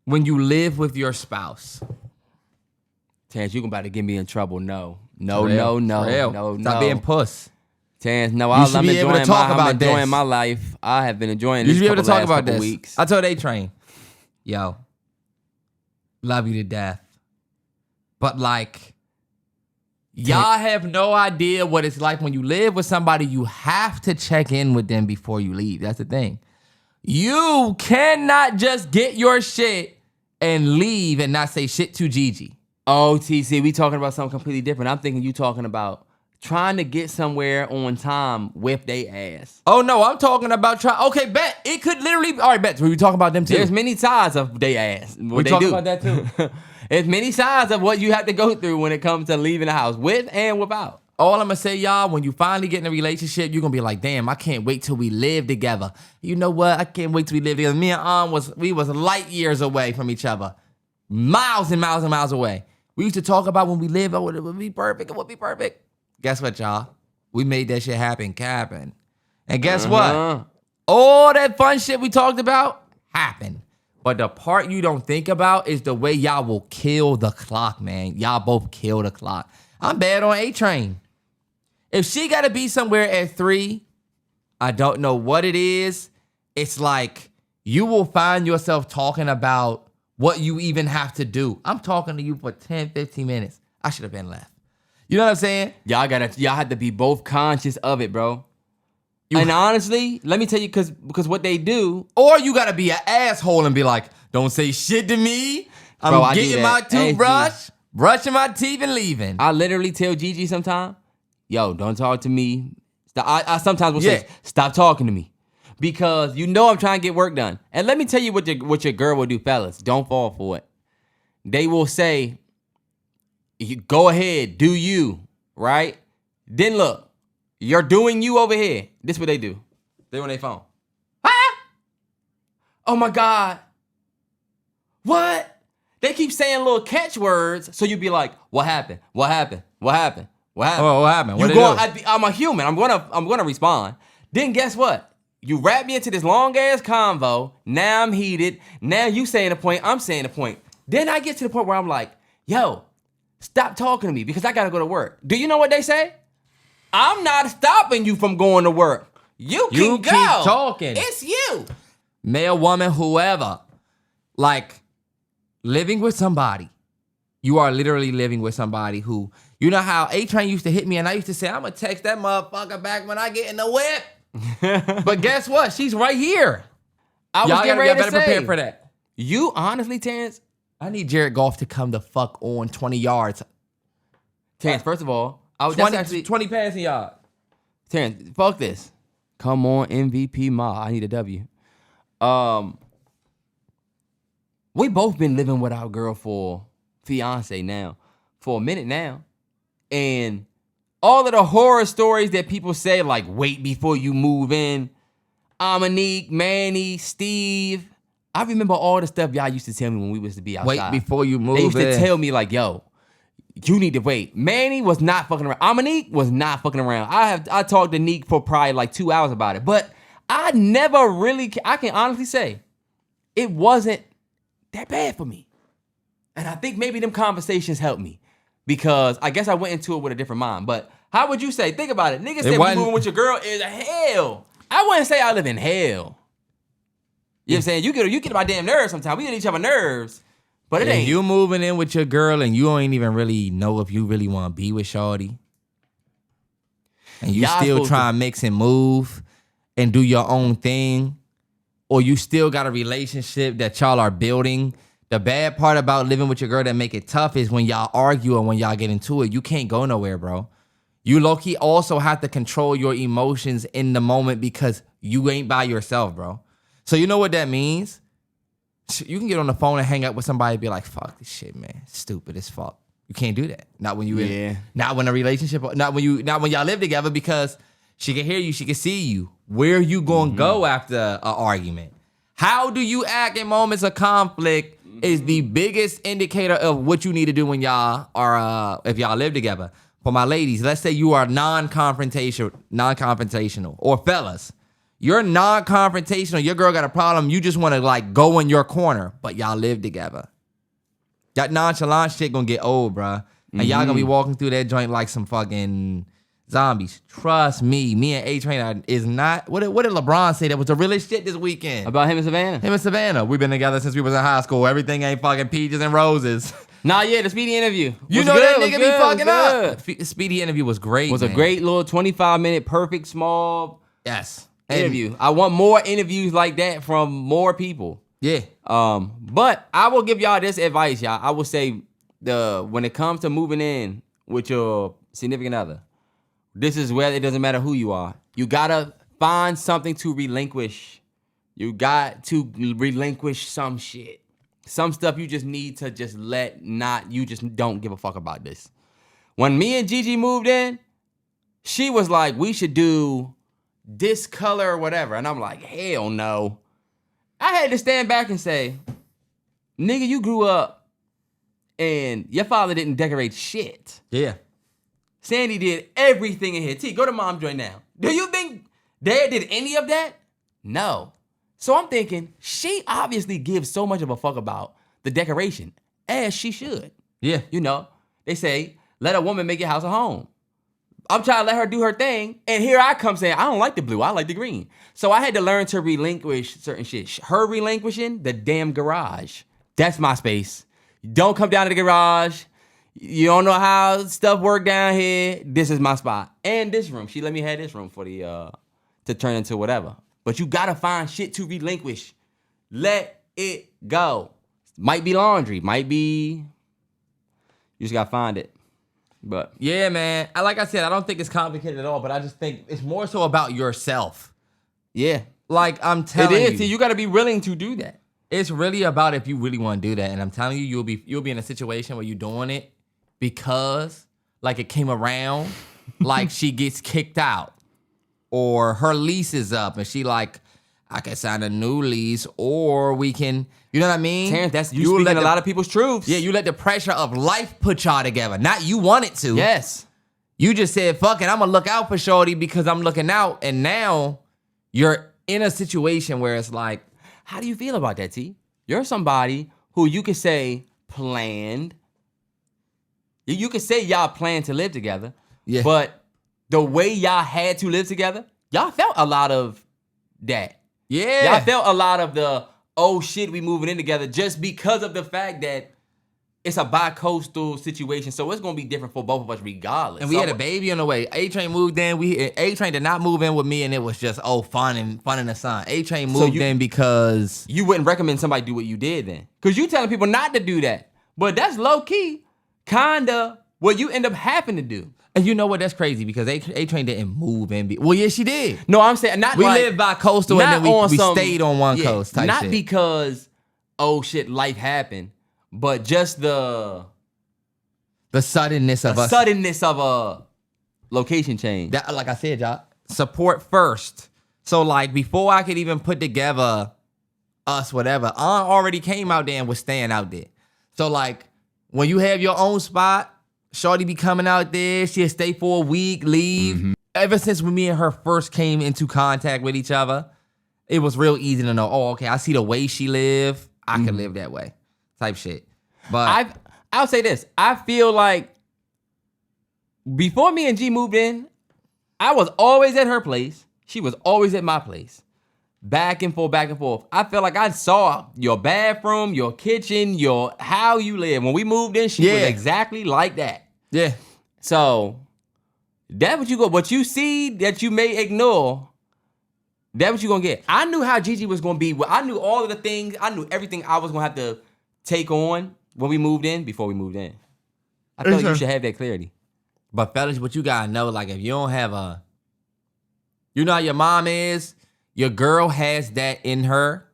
Speaker 1: when you live with your spouse.
Speaker 2: Terrance, you about to get me in trouble. No.
Speaker 1: Stop being puss.
Speaker 2: Terrance, no, I'm enjoying my life. I have been enjoying this.
Speaker 1: You should be able to talk about this.
Speaker 2: Weeks.
Speaker 1: I told A-Train, yo, love you to death. But like, y'all have no idea what it's like when you live with somebody. You have to check in with them before you leave. That's the thing. You cannot just get your shit and leave and not say shit to Gigi.
Speaker 2: Oh, TC, we talking about something completely different. I'm thinking you talking about trying to get somewhere on time with they ass.
Speaker 1: Oh, no, I'm talking about okay, bet. It could literally... All right, bet. We talking about them too.
Speaker 2: There's many sides of they ass.
Speaker 1: We talking about that too.
Speaker 2: There's many sides of what you have to go through when it comes to leaving the house, with and without.
Speaker 1: All I'm going to say, y'all, when you finally get in a relationship, you're going to be like, damn, I can't wait till we live together. You know what? I can't wait till we live together. Me and we was light years away from each other. Miles and miles and miles away. We used to talk about when we live, oh, it would be perfect. It would be perfect. Guess what, y'all? We made that shit happen. And guess what? All that fun shit we talked about happened. But the part you don't think about is the way y'all will kill the clock, man. Y'all both kill the clock. I'm bad on A-Train. If she got to be somewhere at 3, I don't know what it is. It's like you will find yourself talking about what you even have to do. I'm talking to you for 10, 15 minutes. I should have been left. You know what I'm saying?
Speaker 2: Y'all have to be both conscious of it, bro. And honestly, let me tell you, because what they do...
Speaker 1: Or you got to be an asshole and be like, don't say shit to me. I'm getting my toothbrush, brushing my teeth, and leaving.
Speaker 2: I literally tell Gigi sometimes, yo, don't talk to me. I sometimes will say, stop talking to me. Because you know I'm trying to get work done. And let me tell you what your girl will do, fellas. Don't fall for it. They will say, go ahead, do you, right? Then look, you're doing you over here. This is what they do. They on their phone. Ah! Oh my God. What? They keep saying little catchwords, so you be like, what happened? What happened? What happened? What happened?
Speaker 1: Oh, what happened?
Speaker 2: I'm a human. I'm gonna respond. Then guess what? You wrap me into this long ass convo. Now I'm heated. Now you saying a point. I'm saying a point. Then I get to the point where I'm like, yo, stop talking to me because I gotta go to work. Do you know what they say? I'm not stopping you from going to work. You can go.
Speaker 1: Keep talking.
Speaker 2: It's you.
Speaker 1: Male, woman, whoever. Like, living with somebody. You are literally living with somebody who, you know how A-Train used to hit me and I used to say, I'm going to text that motherfucker back when I get in the whip. But guess what? She's right here.
Speaker 2: I was getting ready to say.
Speaker 1: Prepare for that.
Speaker 2: You honestly, Terrance,
Speaker 1: I need Jared Goff to come the fuck on 20 yards.
Speaker 2: Terrance, first of all,
Speaker 1: 20 passing yards.
Speaker 2: Terrance, fuck this. Come on, MVP Ma. I need a W. We both been living with our girl for fiance now, for a minute now. And all of the horror stories that people say, like, wait before you move in. Amonique, Manny, Steve. I remember all the stuff y'all used to tell me when we was to be outside.
Speaker 1: Wait before you move in.
Speaker 2: They used to tell me, like, yo, you need to wait. Manny was not fucking around. Amonique was not fucking around. I talked to Neek for probably like 2 hours about it. But I never really, I can honestly say, it wasn't that bad for me. And I think maybe them conversations helped me. Because I guess I went into it with a different mind. But how would you say? Think about it. Niggas said moving with your girl is hell. I wouldn't say I live in hell. You know what I'm saying? You get my damn nerves sometimes. We get each other nerves. But it ain't.
Speaker 1: You moving in with your girl and you don't even really know if you really want to be with shorty. And you still try to mix and move and do your own thing. Or you still got a relationship that y'all are building. The bad part about living with your girl that make it tough is when y'all argue and when y'all get into it, you can't go nowhere, bro. You low-key also have to control your emotions in the moment because you ain't by yourself, bro. So you know what that means? You can get on the phone and hang up with somebody and be like, fuck this shit, man. Stupid as fuck. You can't do that. Not when you not when a relationship, not when y'all live together, because she can hear you, she can see you. Where you gonna go after an argument? How do you act in moments of conflict is the biggest indicator of what you need to do when y'all are, if y'all live together. For my ladies, let's say you are non-confrontational, or fellas, you're non-confrontational, your girl got a problem, you just wanna like go in your corner, but y'all live together. That nonchalant shit gonna get old, bruh. And y'all gonna be walking through that joint like some fucking zombies. Trust me. Me and A-Train is not... What did LeBron say that was the realest shit this weekend?
Speaker 2: About him and Savannah?
Speaker 1: Him and Savannah. We've been together since we was in high school. Everything ain't fucking peaches and roses.
Speaker 2: Nah, yeah, the Speedy interview.
Speaker 1: You know that nigga be fucking up. Speedy interview was great,
Speaker 2: was a great little 25-minute, perfect, small interview. I want more interviews like that from more people.
Speaker 1: Yeah.
Speaker 2: But I will give y'all this advice, y'all. I will say when it comes to moving in with your significant other, this is where it doesn't matter who you are. You gotta find something to relinquish. You got to relinquish some shit. Some stuff you just need to just you just don't give a fuck about this. When me and Gigi moved in, she was like, we should do this color or whatever. And I'm like, hell no. I had to stand back and say, nigga, you grew up and your father didn't decorate shit.
Speaker 1: Yeah.
Speaker 2: Sandy did everything in here. T, go to mom's joint now. Do you think Dad did any of that? No. So I'm thinking, she obviously gives so much of a fuck about the decoration, as she should.
Speaker 1: Yeah.
Speaker 2: You know, they say, let a woman make your house a home. I'm trying to let her do her thing, and here I come saying, I don't like the blue, I like the green. So I had to learn to relinquish certain shit. Her relinquishing the damn garage. That's my space. Don't come down to the garage. You don't know how stuff work down here. This is my spot. And this room. She let me have this room for the to turn into whatever. But you gotta find shit to relinquish. Let it go. Might be laundry. Might be... You just gotta find it. But
Speaker 1: yeah, man. Like I said, I don't think it's complicated at all, but I just think it's more so about yourself.
Speaker 2: Yeah.
Speaker 1: Like I'm telling you.
Speaker 2: It is. You gotta be willing to do that.
Speaker 1: It's really about if you really want to do that. And I'm telling you, you'll be in a situation where you're doing it because like it came around, like she gets kicked out or her lease is up and she like, I can sign a new lease or we can, you know what I mean?
Speaker 2: Terrance, that's you speaking a lot of people's truths.
Speaker 1: Yeah, you let the pressure of life put y'all together. Not you wanted to.
Speaker 2: Yes.
Speaker 1: You just said, fuck it, I'm gonna look out for shorty because I'm looking out. And now you're in a situation where it's like,
Speaker 2: how do you feel about that, T? You're somebody who you could say planned. You could say y'all planned to live together.
Speaker 1: Yeah.
Speaker 2: But the way y'all had to live together, y'all felt a lot of that.
Speaker 1: Yeah.
Speaker 2: Y'all felt a lot of the, oh shit, we moving in together just because of the fact that it's a bi-coastal situation, so it's gonna be different for both of us regardless.
Speaker 1: And we had a baby on the way. A-Train moved in. A-Train did not move in with me, and it was just fun in the sun. A-Train moved in because
Speaker 2: you wouldn't recommend somebody do what you did then, because you telling people not to do that, but that's low key, kinda what you end up having to do.
Speaker 1: And you know what? That's crazy because A-Train didn't move in. Well, yeah, she did.
Speaker 2: No, I'm saying not.
Speaker 1: We lived bi-coastal, and then we stayed on one coast. Type
Speaker 2: not
Speaker 1: shit.
Speaker 2: Because shit, life happened. But just the
Speaker 1: suddenness of
Speaker 2: a location change.
Speaker 1: That, like I said, y'all, support first. So like before I could even put together us, whatever, I already came out there and was staying out there. So like when you have your own spot, shorty be coming out there, she'll stay for a week, leave. Mm-hmm. Ever since when me and her first came into contact with each other, it was real easy to know, oh, okay, I see the way she live, I can live that way. Type shit. But
Speaker 2: I'll say this. I feel like before me and G moved in, I was always at her place. She was always at my place. Back and forth, back and forth. I felt like I saw your bathroom, your kitchen, how you live. When we moved in, she was exactly like that.
Speaker 1: Yeah.
Speaker 2: So that's what you see that you may ignore. That's what you're gonna get. I knew how Gigi was gonna be. I knew all of the things. I knew everything I was gonna have to take on when we moved in, before we moved in. I feel like you should have that clarity.
Speaker 1: But fellas, what you gotta know, like if you don't have you know how your mom is, Your girl has that in her,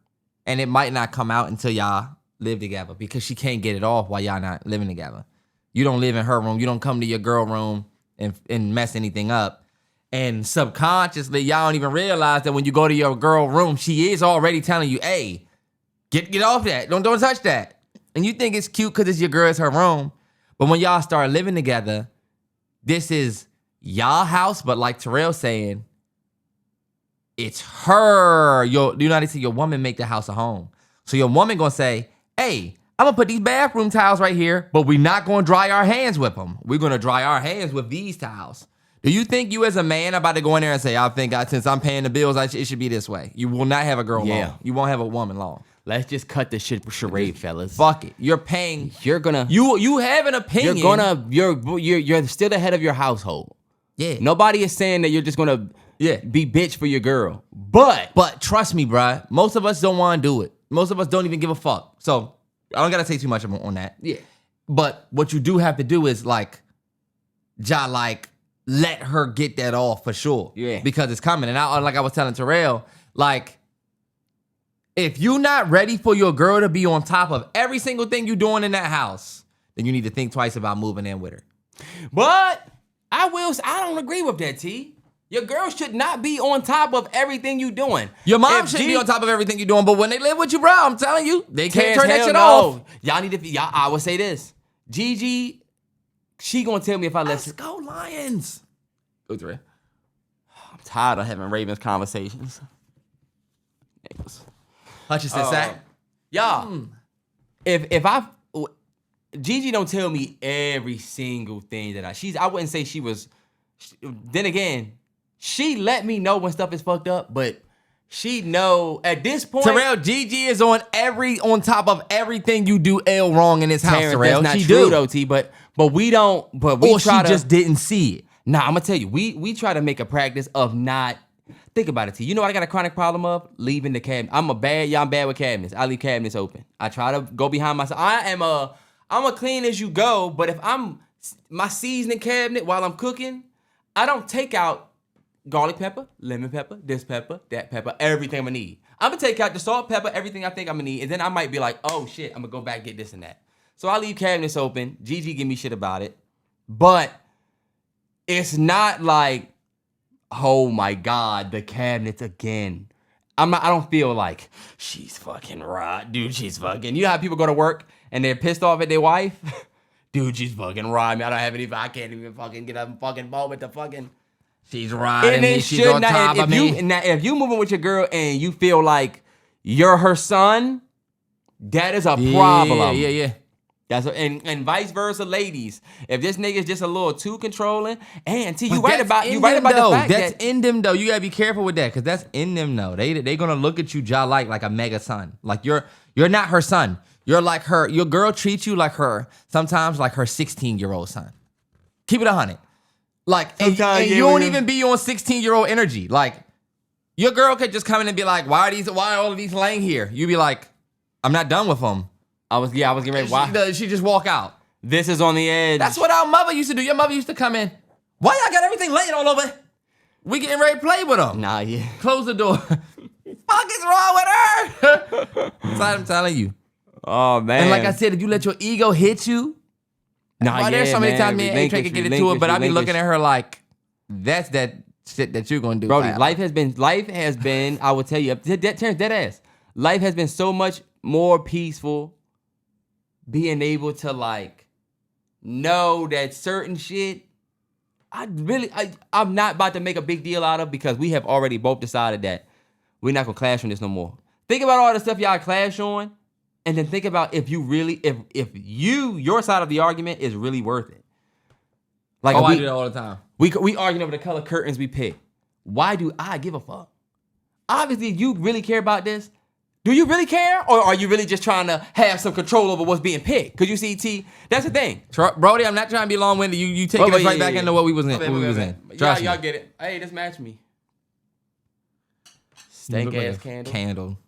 Speaker 1: and it might not come out until y'all live together because she can't get it off while y'all not living together. You don't live in her room. You don't come to your girl room and mess anything up. And subconsciously, y'all don't even realize that when you go to your girl room, she is already telling you, hey, get off that. Don't touch that. And you think it's cute because it's your girl, it's her room. But when y'all start living together, this is y'all house, but like Terrell saying, it's her. You know how they say your woman make the house a home. So your woman gonna say, hey, I'm gonna put these bathroom towels right here, but we're not gonna dry our hands with them. We're gonna dry our hands with these towels. Do you think you as a man about to go in there and say, I think since I'm paying the bills, it should be this way? You will not have a girl long. You won't have a woman long.
Speaker 2: Let's just cut this shit charade, fellas.
Speaker 1: Fuck it. You're paying.
Speaker 2: You're gonna.
Speaker 1: You have an opinion.
Speaker 2: You're still the head of your household.
Speaker 1: Yeah.
Speaker 2: Nobody is saying that you're just gonna be bitch for your girl. But
Speaker 1: trust me, bruh. Most of us don't want to do it. Most of us don't even give a fuck. So I don't gotta say too much on that.
Speaker 2: Yeah.
Speaker 1: But what you do have to do is like let her get that off for sure.
Speaker 2: Yeah.
Speaker 1: Because it's coming. And like I was telling Terrell, like, if you're not ready for your girl to be on top of every single thing you're doing in that house, then you need to think twice about moving in with her.
Speaker 2: But I don't agree with that, T. Your girl should not be on top of everything you doing.
Speaker 1: Your mom shouldn't be on top of everything you're doing, but when they live with you, bro, I'm telling you, they can't turn that shit off.
Speaker 2: Y'all need to I would say this. Gigi, she gonna tell me if I
Speaker 1: Let's go Lions. Go through it.
Speaker 2: I'm tired of having Ravens conversations. Niggas.
Speaker 1: Hutchinson sack.
Speaker 2: Y'all, Gigi don't tell me every single thing that I wouldn't say she was, then again, she let me know when stuff is fucked up, but she know at this point.
Speaker 1: Terrell, Gigi is on top of everything you do wrong in this house,
Speaker 2: Terrence,
Speaker 1: Terrell.
Speaker 2: that's not
Speaker 1: she
Speaker 2: true
Speaker 1: do.
Speaker 2: though, T, but we don't, but we
Speaker 1: or
Speaker 2: try
Speaker 1: she just didn't see it.
Speaker 2: Nah, I'm gonna tell you, we try to make a practice of not. Think about it, T. You know what I got a chronic problem of? Leaving the cabinet. I'm bad with cabinets. I leave cabinets open. I try to go behind myself. I'm a clean as you go, but if my seasoning cabinet while I'm cooking, I don't take out garlic pepper, lemon pepper, this pepper, that pepper, everything I need. I'm gonna take out the salt, pepper, everything I think I'm gonna need, and then I might be like, oh shit, I'm gonna go back and get this and that. So I leave cabinets open. Gigi give me shit about it, but it's not like, oh my God, the cabinets again. I don't feel like she's fucking right, dude. She's fucking. You know how people go to work and they're pissed off at their wife? Dude, she's fucking riding me. I can't even fucking get a fucking moment to fucking.
Speaker 1: She's riding me. She's on top of me.
Speaker 2: Now, if you moving with your girl and you feel like you're her son, that is a problem.
Speaker 1: Yeah.
Speaker 2: And vice versa, ladies. If this nigga's just a little too controlling, and T, you right about the fact
Speaker 1: that's in them though. You gotta be careful with that because that's in them though. They gonna look at you like a mega son. Like you're not her son. You're like her. Your girl treats you like sometimes like her 16-year-old son. Keep it 100. Like and you don't even be on 16-year-old energy. Like your girl could just come in and be like, why are all of these laying here? You be like, I'm not done with them.
Speaker 2: I was getting ready. Why?
Speaker 1: She just walk out.
Speaker 2: This is on the edge.
Speaker 1: That's what our mother used to do. Your mother used to come in. Why y'all got everything laying all over? We getting ready to play with them.
Speaker 2: Nah, yeah.
Speaker 1: Close the door. Fuck is wrong with her? That's what I'm telling you.
Speaker 2: Oh, man.
Speaker 1: And like I said, if you let your ego hit you, there's so many times me and A-Train can get into it, but I be looking at her like, that's that shit that you're going to do.
Speaker 2: Brody, life has been, I will tell you, Terrence, dead ass. Life has been so much more peaceful being able to like know that certain shit I'm not about to make a big deal out of because we have already both decided that we're not gonna clash on this no more. Think about all the stuff y'all clash on, and then think about if your side of the argument is really worth it. Like
Speaker 1: I do that all the time.
Speaker 2: We arguing over the color curtains we pick. Why do I give a fuck? Obviously, if you really care about this, do you really care? Or are you really just trying to have some control over what's being picked? Because you see, T, that's the thing.
Speaker 1: Brody, I'm not trying to be long-winded. You taking us right back into what we was in.
Speaker 2: Y'all get it. Hey, just match me. Stank-ass
Speaker 1: candle.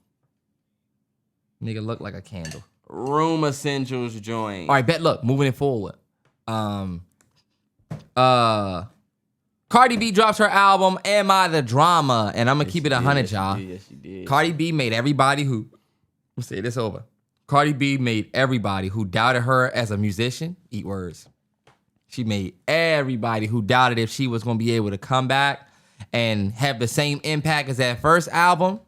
Speaker 1: Nigga look like a candle.
Speaker 2: Room Essentials joint.
Speaker 1: All right, bet. Look, moving it forward. Cardi Cardi B drops her album, Am I the Drama? And I'm going to keep it 100, y'all.
Speaker 2: Yes, she did.
Speaker 1: Cardi B made everybody who, let's say this over. Cardi B made everybody who doubted her as a musician eat words. She made everybody who doubted if she was going to be able to come back and have the same impact as that first album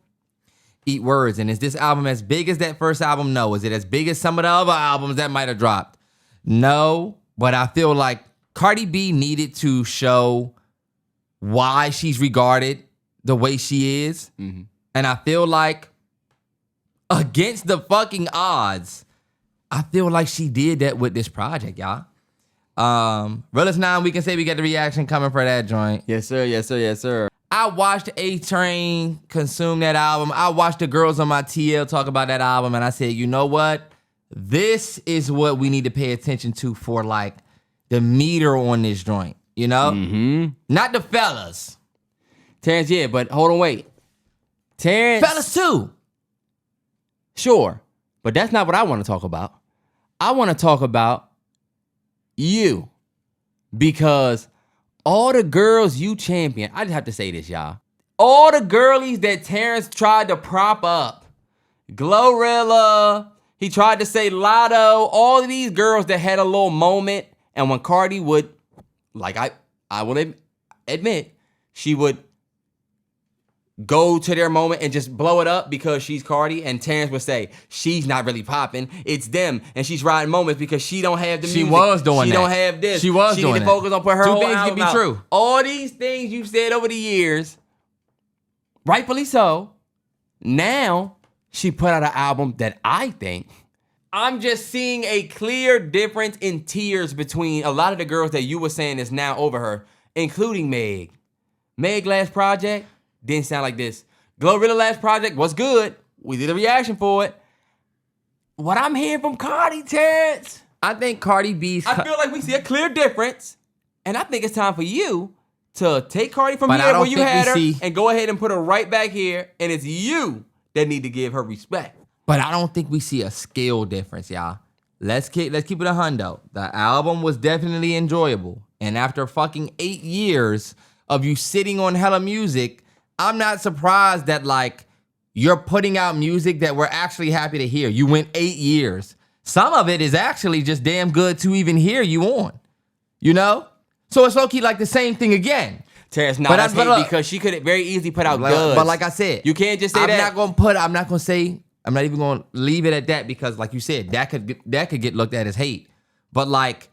Speaker 1: eat words. And is this album as big as that first album? No. Is it as big as some of the other albums that might have dropped? No. But I feel like Cardi B needed to show why she's regarded the way she is. Mm-hmm. And I feel like against the fucking odds, I feel like she did that with this project, y'all. Realest 9, we can say we got the reaction coming for that joint.
Speaker 2: Yes, sir. Yes, sir. Yes, sir.
Speaker 1: I watched A-Train consume that album. I watched the girls on my TL talk about that album, and I said, you know what? This is what we need to pay attention to for, like, the meter on this joint, you know?
Speaker 2: Mm-hmm.
Speaker 1: Not the fellas.
Speaker 2: Terrance, yeah, but hold on, wait. Terrance.
Speaker 1: Fellas, too.
Speaker 2: Sure, but that's not what I want to talk about. I want to talk about you, because all the girls you champion, I just have to say this, y'all. All the girlies that Terrance tried to prop up, Glorilla, he tried to say Lotto, all of these girls that had a little moment, and when Cardi would, like I will admit, she would go to their moment and just blow it up because she's Cardi, and Terrance would say, she's not really popping, it's them, and she's riding moments because she don't have the music.
Speaker 1: She was doing that.
Speaker 2: She don't have this.
Speaker 1: She was doing that.
Speaker 2: She need to focus on put her
Speaker 1: Two
Speaker 2: whole
Speaker 1: things
Speaker 2: album
Speaker 1: can be
Speaker 2: out.
Speaker 1: true.
Speaker 2: All these things you've said over the years, rightfully so, now she put out an album that I think, I'm just seeing a clear difference in tiers between a lot of the girls that you were saying is now over her, including Meg. Meg last project didn't sound like this. Glorilla last project was good. We did a reaction for it. What I'm hearing from Cardi, Terrance,
Speaker 1: I think Cardi B's...
Speaker 2: I feel like we see a clear difference, and I think it's time for you to take Cardi from
Speaker 1: But I
Speaker 2: here
Speaker 1: don't
Speaker 2: where you
Speaker 1: think
Speaker 2: had her
Speaker 1: we see-
Speaker 2: and go ahead and put her right back here, and it's you that need to give her respect.
Speaker 1: But I don't think we see a skill difference, y'all. Let's keep it a hundo. The album was definitely enjoyable. And after fucking 8 years of you sitting on hella music, I'm not surprised that, like, you're putting out music that we're actually happy to hear. You went 8 years. Some of it is actually just damn good to even hear you on. You know? So it's low-key like the same thing again.
Speaker 2: Terrance, no, that's hate because she could very easily put out duds.
Speaker 1: But like I said,
Speaker 2: you can't just say
Speaker 1: I'm
Speaker 2: that.
Speaker 1: I'm not even going to leave it at that because, like you said, that could get looked at as hate. But, like,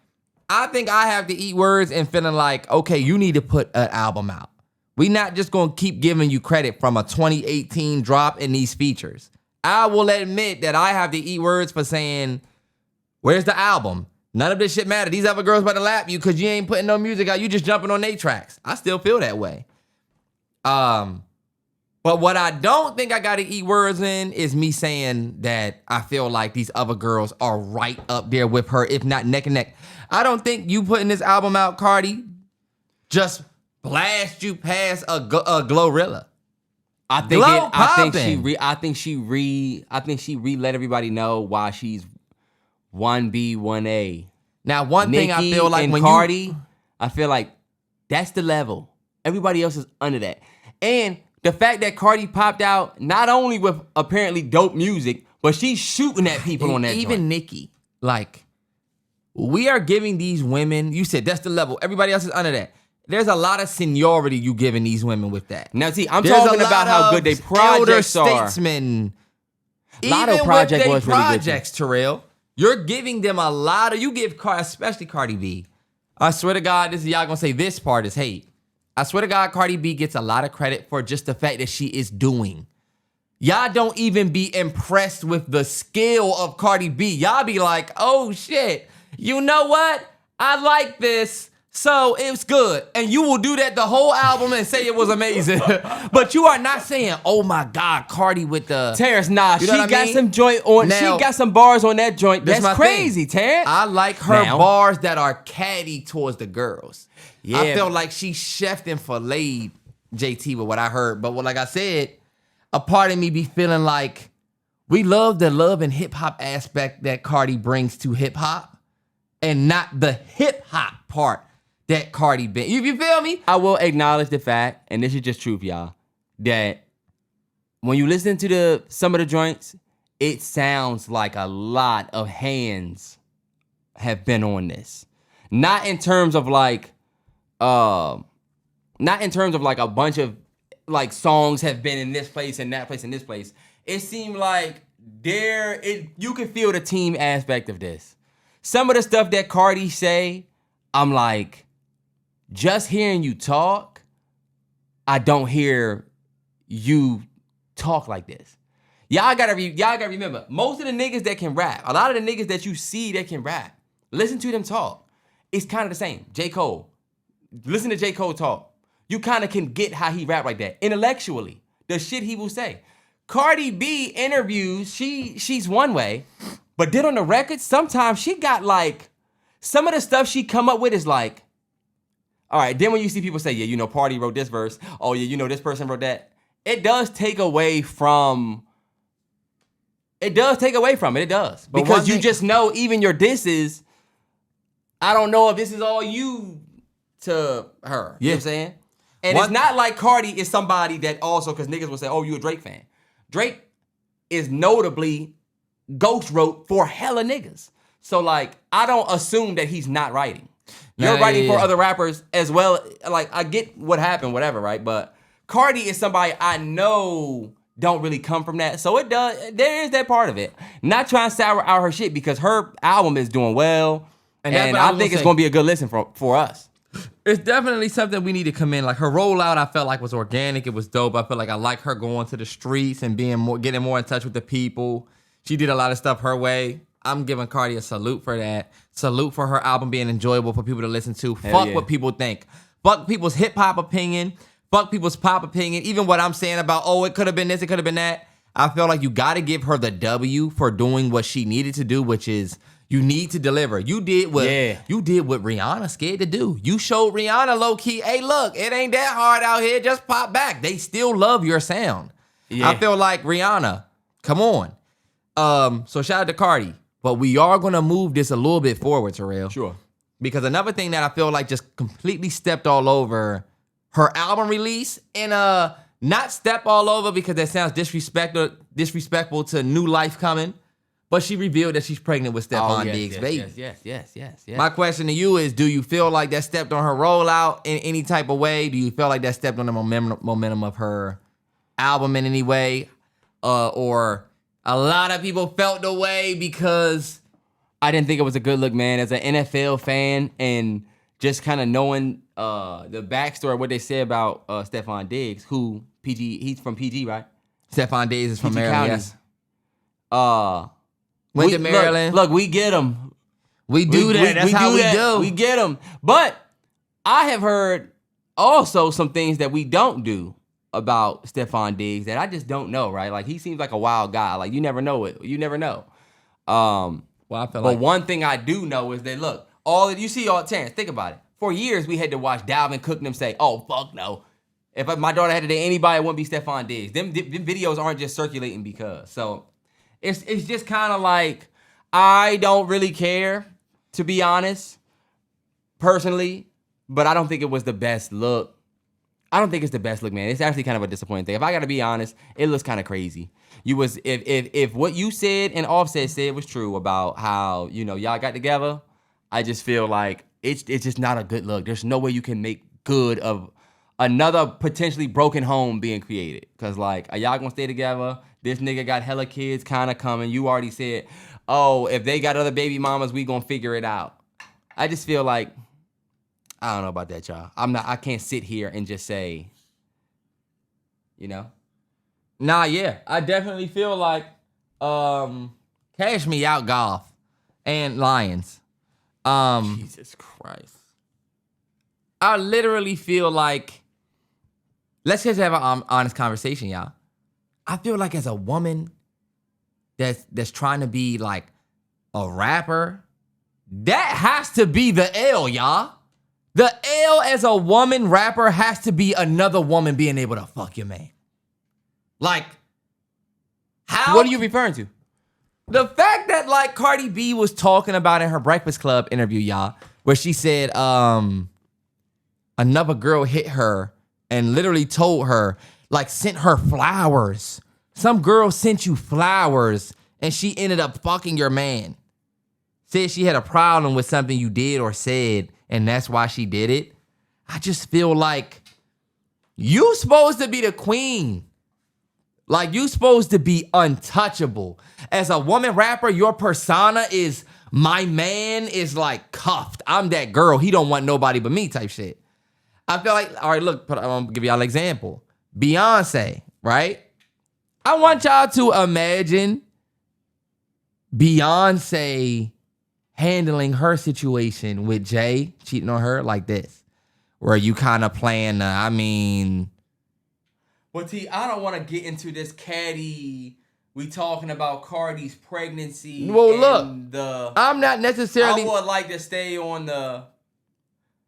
Speaker 1: I think I have to eat words and feeling like, okay, you need to put an album out. We not just going to keep giving you credit from a 2018 drop in these features. I will admit that I have to eat words for saying, where's the album? None of this shit matter. These other girls about to lap you because you ain't putting no music out. You just jumping on their tracks. I still feel that way. But what I don't think I got to eat words in is me saying that I feel like these other girls are right up there with her, if not neck and neck. I don't think you putting this album out, Cardi, just blast you past a Glorilla.
Speaker 2: I think she let everybody know why she's 1B, 1A.
Speaker 1: Now, one thing I feel like when
Speaker 2: Cardi, I feel like that's the level. Everybody else is under that. And the fact that Cardi popped out not only with apparently dope music, but she's shooting at people on that
Speaker 1: even joint. Nicki, like, we are giving these women, you said that's the level. Everybody else is under that. There's a lot of seniority you giving these women with that.
Speaker 2: Now, see, I'm talking about how good they projects are.
Speaker 1: Statesmen,
Speaker 2: Lotto project was really
Speaker 1: projects, Terrell. You're giving them a lot of, you give, especially Cardi B. I swear to God, y'all gonna say this part is hate. I swear to God, Cardi B gets a lot of credit for just the fact that she is doing. Y'all don't even be impressed with the skill of Cardi B. Y'all be like, oh shit, you know what? I like this, so it's good. And you will do that the whole album and say it was amazing. But you are not saying, oh my God, Cardi with the...
Speaker 2: Terrance, nah,
Speaker 1: you know
Speaker 2: she got some joint on,
Speaker 1: now,
Speaker 2: she got some bars on that joint. That's crazy, Terrance.
Speaker 1: I like her bars that are catty towards the girls. Yeah. I feel like she chefed and filleted JT with what I heard. But like I said, a part of me be feeling like we love the love and hip hop aspect that Cardi brings to hip hop and not the hip hop part that Cardi B. You feel me?
Speaker 2: I will acknowledge the fact, and this is just truth, y'all, that when you listen to some of the joints, it sounds like a lot of hands have been on this. Not in terms of like a bunch of like songs have been in this place and that place and this place. It seemed like you can feel the team aspect of this. Some of the stuff that Cardi say, I'm like, just hearing you talk, I don't hear you talk like this. Y'all gotta remember, most of the niggas that can rap, a lot of the niggas that you see that can rap, listen to them talk. It's kind of the same. J. Cole. Listen to J. Cole talk. You kind of can get how he rap like that. Intellectually, the shit he will say. Cardi B interviews, she's one way, but then on the record, sometimes she got like, some of the stuff she come up with is like, all right, then when you see people say, yeah, you know, Party wrote this verse, oh yeah, you know, this person wrote that, it does take away from it, it does.
Speaker 1: But
Speaker 2: because you just know even your disses, I don't know if this is all you to her. You know what I'm saying? And it's not like Cardi is somebody that also, because niggas will say, oh, you a Drake fan. Drake is notably ghost wrote for hella niggas. So like, I don't assume that he's not writing. You're writing for other rappers as well. Like, I get what happened, whatever, right? But Cardi is somebody I know don't really come from that. So it does, there is that part of it. Not trying to sour out her shit because her album is doing well. And I think it's going to be a good listen for us.
Speaker 1: It's definitely something we need to commend. Like her rollout, I felt like was organic. It was dope. I feel like I like her going to the streets and getting more in touch with the people. She did a lot of stuff her way. I'm giving Cardi a salute for that. Salute for her album being enjoyable for people to listen to. Fuck what people think. Fuck people's hip hop opinion. Fuck people's pop opinion. Even what I'm saying about, oh, it could have been this, it could have been that. I feel like you got to give her the W for doing what she needed to do, which is you need to deliver. You did what Rihanna scared to do. You showed Rihanna low key, hey, look, it ain't that hard out here. Just pop back. They still love your sound. Yeah. I feel like Rihanna, come on. So shout out to Cardi. But we are going to move this a little bit forward, Terrell.
Speaker 2: Sure.
Speaker 1: Because another thing that I feel like just completely stepped all over her album release, and not step all over because that sounds disrespectful to new life coming, but she revealed that she's pregnant with Stephon Diggs' baby.
Speaker 2: Yes.
Speaker 1: My question to you is, do you feel like that stepped on her rollout in any type of way? Do you feel like that stepped on the momentum of her album in any way? Or a lot of people felt the way because
Speaker 2: I didn't think it was a good look, man. As an NFL fan and just kind of knowing the backstory, what they say about Stephon Diggs, who he's from PG, right?
Speaker 1: Stephon Diggs is from
Speaker 2: PG
Speaker 1: Maryland,
Speaker 2: County.
Speaker 1: yes. Went to Maryland.
Speaker 2: Look, we get him.
Speaker 1: We do that. That's how we do.
Speaker 2: We get him. But I have heard also some things that we don't do about Stephon Diggs that I just don't know, right? Like, he seems like a wild guy. Like, you never know it. You never know.
Speaker 1: Well, I feel
Speaker 2: but one thing I do know is that, look, you see Terrance, think about it. For years, we had to watch Dalvin Cook and them say, oh, fuck no. If my daughter had to date anybody, it wouldn't be Stephon Diggs. Them videos aren't just circulating because. So it's just kind of like, I don't really care, to be honest, personally, but I don't think it was the best look. I don't think it's the best look, man. It's actually kind of a disappointing thing. If I got to be honest, it looks kind of crazy. If what you said and Offset said was true about how, you know, y'all got together, I just feel like it's just not a good look. There's no way you can make good of another potentially broken home being created. Cause like, are y'all gonna stay together? This nigga got hella kids kind of coming. You already said, oh, if they got other baby mamas, we gonna figure it out. I just feel like, I don't know about that, y'all. I can't sit here and just say, you know?
Speaker 1: Nah, yeah. I definitely feel like Cash Me Out Golf and Lions.
Speaker 2: Jesus Christ.
Speaker 1: I literally feel like, let's just have an honest conversation, y'all. I feel like as a woman that's trying to be like a rapper, that has to be the L, y'all. The L as a woman rapper has to be another woman being able to fuck your man. Like, how?
Speaker 2: What are you referring to?
Speaker 1: The fact that like Cardi B was talking about in her Breakfast Club interview, y'all, where she said, another girl hit her and literally told her, like, sent her flowers. Some girl sent you flowers and she ended up fucking your man. Said she had a problem with something you did or said and that's why she did it. I just feel like you supposed to be the queen. Like, you supposed to be untouchable. As a woman rapper, your persona is, my man is like cuffed. I'm that girl. He don't want nobody but me type shit. I feel like, all right, look, I'm gonna give y'all an example. Beyonce, right? I want y'all to imagine Beyonce handling her situation with Jay cheating on her like this, where you kind of playing,
Speaker 2: But T, I don't want to get into this catty. We talking about Cardi's pregnancy.
Speaker 1: Well, look, I'm not necessarily.
Speaker 2: I would like to stay on the.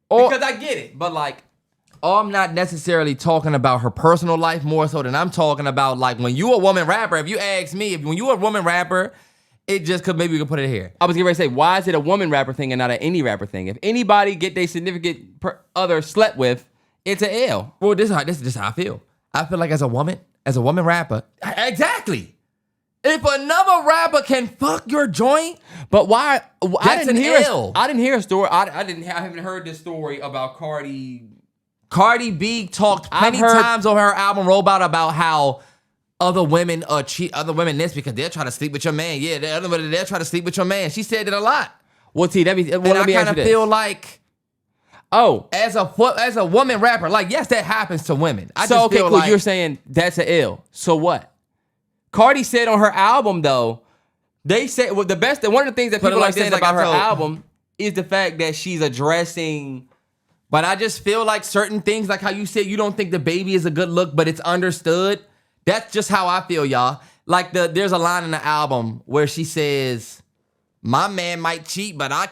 Speaker 2: Because I get it, but like.
Speaker 1: I'm not necessarily talking about her personal life more so than I'm talking about, like, when you a woman rapper. If you ask me, when you a woman rapper, it just could, maybe we could put it here.
Speaker 2: I was getting ready to say, why is it a woman rapper thing and not an any rapper thing? If anybody get their significant other slept with, it's an L.
Speaker 1: Well, this is just how I feel. I feel like as a woman rapper, exactly. If another rapper can fuck your joint,
Speaker 2: but why? I didn't hear a story. I haven't heard this story about Cardi.
Speaker 1: Cardi B talked plenty times on her album Rollout about how other women cheat other women this because they're trying to sleep with your man. Yeah, they're trying to sleep with your man. She said it a lot.
Speaker 2: Well, T, let me ask you this.
Speaker 1: I kind of feel like, as a woman rapper, like, yes, that happens to women.
Speaker 2: Cool. Like, you're saying that's an L. So what? Cardi said on her album though, they said one of the things that people are saying about her album is the fact that she's addressing.
Speaker 1: But I just feel like certain things, like how you said you don't think the baby is a good look, but it's understood. That's just how I feel, y'all. Like there's a line in the album where she says, "My man might cheat, but I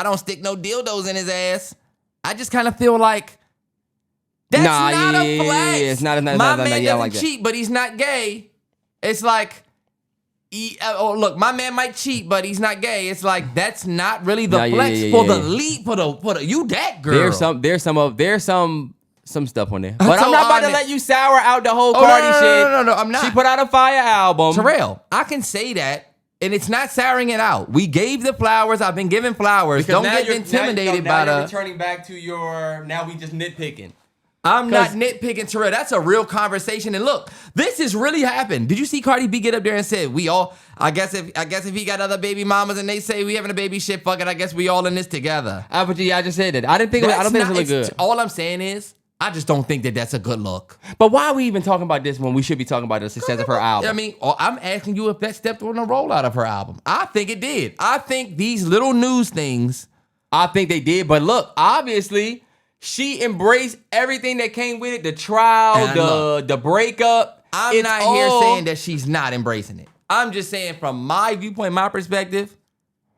Speaker 1: don't stick no dildos in his ass." I just kind of feel like that's not a flex.
Speaker 2: It's not.
Speaker 1: My man doesn't
Speaker 2: like
Speaker 1: cheat, but he's not gay. It's like, look, my man might cheat, but he's not gay. It's like, that's not really the flex for the lead, for the you that girl.
Speaker 2: There's some stuff on there, but I'm not about to let you sour out the whole Cardi shit.
Speaker 1: No, I'm not.
Speaker 2: She put out a fire album.
Speaker 1: Terrell, I can say that, and it's not souring it out. We gave the flowers. I've been giving flowers. Don't get intimidated by the.
Speaker 2: Returning back to your. Now we just nitpicking.
Speaker 1: I'm not nitpicking, Terrell. That's a real conversation. And look, this has really happened. Did you see Cardi B get up there and said, I guess if he got other baby mamas and they say we having a baby shit, fuck it, I guess we all in this together.
Speaker 2: I just said that. I don't think it's really good.
Speaker 1: All I'm saying is, I just don't think that that's a good look.
Speaker 2: But why are we even talking about this when we should be talking about the success of her album?
Speaker 1: I mean, I'm asking you if that stepped on the rollout of her album. I think it did. I think these little news things.
Speaker 2: I think they did. But look, obviously, she embraced everything that came with it. The trial, the breakup.
Speaker 1: I'm not here saying that she's not embracing it. I'm just saying from my viewpoint, my perspective,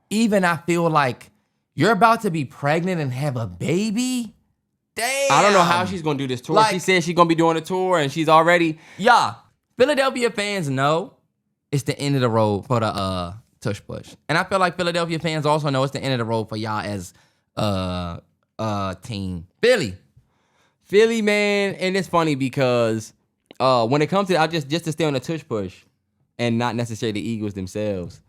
Speaker 1: even I feel like you're about to be pregnant and have a baby. Damn.
Speaker 2: I don't know how she's going to do this tour. Like, she said she's going to be doing a tour and she's already.
Speaker 1: Yeah. Philadelphia fans know it's the end of the road for the Tush Push. And I feel like Philadelphia fans also know it's the end of the road for y'all as team. Philly,
Speaker 2: man. And it's funny because when it comes to, just to stay on the Tush Push and not necessarily the Eagles themselves,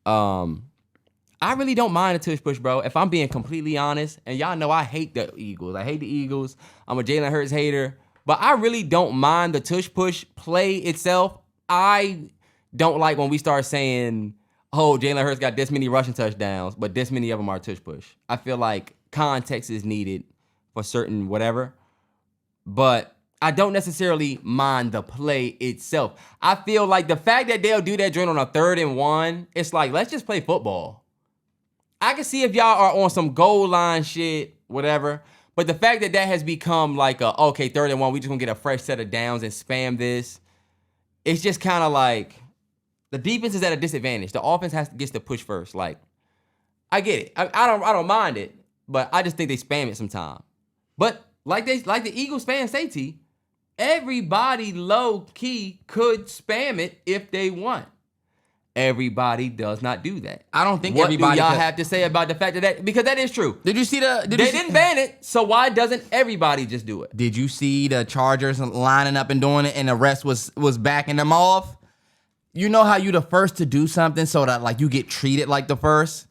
Speaker 2: I really don't mind a Tush Push, bro. If I'm being completely honest, and y'all know I hate the Eagles. I hate the Eagles. I'm a Jalen Hurts hater. But I really don't mind the Tush Push play itself. I don't like when we start saying, oh, Jalen Hurts got this many rushing touchdowns, but this many of them are Tush Push. I feel like context is needed for certain whatever. But I don't necessarily mind the play itself. I feel like the fact that they'll do that joint on a 3rd and 1, it's like, let's just play football. I can see if y'all are on some goal line shit, whatever. But the fact that has become like 3rd and 1, we just gonna get a fresh set of downs and spam this. It's just kind of like the defense is at a disadvantage. The offense gets to push first. Like, I get it. I don't mind it, but I just think they spam it sometime. But like the Eagles fans say, T, everybody low key could spam it if they want. everybody does not do that.
Speaker 1: I don't think
Speaker 2: what
Speaker 1: everybody.
Speaker 2: do y'all have to say about the fact that because that is true.
Speaker 1: Did you see the?
Speaker 2: They didn't ban it, so why doesn't everybody just do it?
Speaker 1: Did you see the Chargers lining up and doing it, and the rest was backing them off? You know how you the first to do something, so that like you get treated like the first.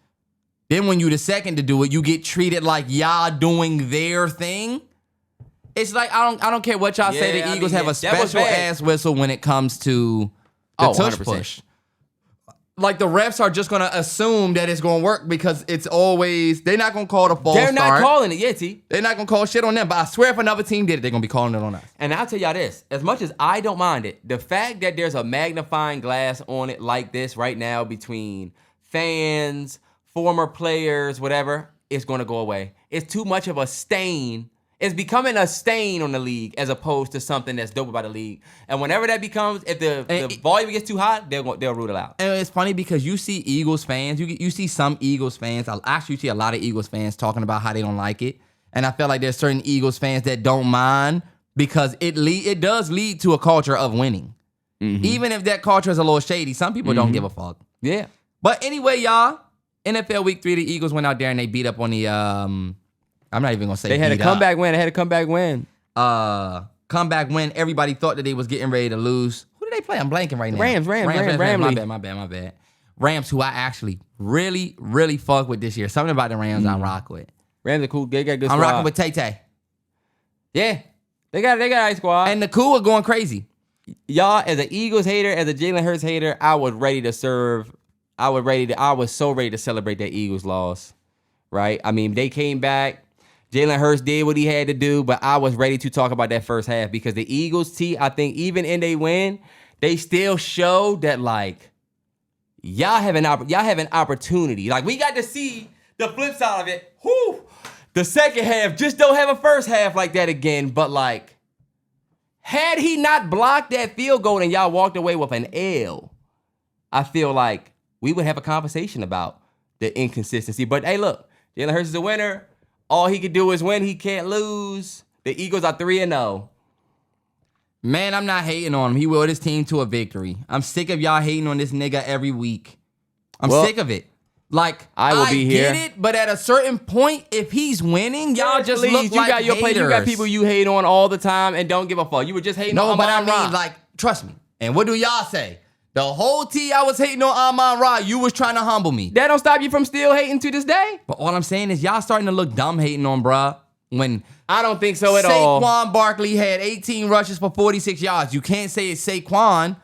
Speaker 1: Then when you the second to do it, you get treated like y'all doing their thing. It's like I don't care what y'all say. The Eagles have a special ass whistle when it comes to the Tush Push. Like the refs are just gonna assume that it's gonna work because it's always they're not gonna call the false start.
Speaker 2: They're not calling it yet, T.
Speaker 1: They're not gonna call shit on them. But I swear, if another team did it, they're gonna be calling it on us.
Speaker 2: And I'll tell y'all this: as much as I don't mind it, the fact that there's a magnifying glass on it like this right now between fans, former players, whatever, it's gonna go away. It's too much of a stain. It's becoming a stain on the league as opposed to something that's dope about the league. And whenever that becomes, if the volume gets too hot, they'll root it out.
Speaker 1: And it's funny because you see Eagles fans, you see some Eagles fans. I actually see a lot of Eagles fans talking about how they don't like it. And I feel like there's certain Eagles fans that don't mind because it does lead to a culture of winning. Mm-hmm. Even if that culture is a little shady, some people don't give a fuck.
Speaker 2: Yeah.
Speaker 1: But anyway, y'all, NFL Week 3, the Eagles went out there and they beat up on the I'm not even gonna say
Speaker 2: they had a comeback win. They had a comeback win.
Speaker 1: Comeback win. Everybody thought that they was getting ready to lose. Who did they play? I'm blanking right now.
Speaker 2: Rams.
Speaker 1: My bad. Rams, who I actually really, really fuck with this year. Something about the Rams I rock with.
Speaker 2: Rams are cool. They got good
Speaker 1: I'm
Speaker 2: squad.
Speaker 1: rocking with Tay-Tay.
Speaker 2: Yeah. They got a nice squad.
Speaker 1: And the cool are going crazy.
Speaker 2: Y'all, as an Eagles hater, as a Jalen Hurts hater, I was ready to serve. I was so ready to celebrate that Eagles loss. Right? I mean, they came back. Jalen Hurts did what he had to do, but I was ready to talk about that first half because the Eagles, I think even in they win, they still show that like y'all have an opportunity. Like we got to see the flip side of it. Whew. The second half just don't have a first half like that again. But like, had he not blocked that field goal and y'all walked away with an L, I feel like we would have a conversation about the inconsistency. But hey, look, Jalen Hurts is a winner. All he can do is win. He can't lose. The Eagles are 3-0.
Speaker 1: Man, I'm not hating on him. He willed his team to a victory. I'm sick of y'all hating on this nigga every week. I'm sick of it. Like,
Speaker 2: I will be here.
Speaker 1: I get it, but at a certain point, if he's winning, y'all just look like haters.
Speaker 2: You got people you hate on all the time and don't give a fuck. You were just hating on
Speaker 1: but I
Speaker 2: Amon Ra.
Speaker 1: mean, like, trust me. And what do y'all say? The whole I was hating on Amon Ra, you was trying to humble me.
Speaker 2: That don't stop you from still hating to this day.
Speaker 1: But all I'm saying is y'all starting to look dumb hating on bruh. When
Speaker 2: I don't think so at all.
Speaker 1: Saquon Barkley had 18 rushes for 46 yards. You can't say it's Saquon.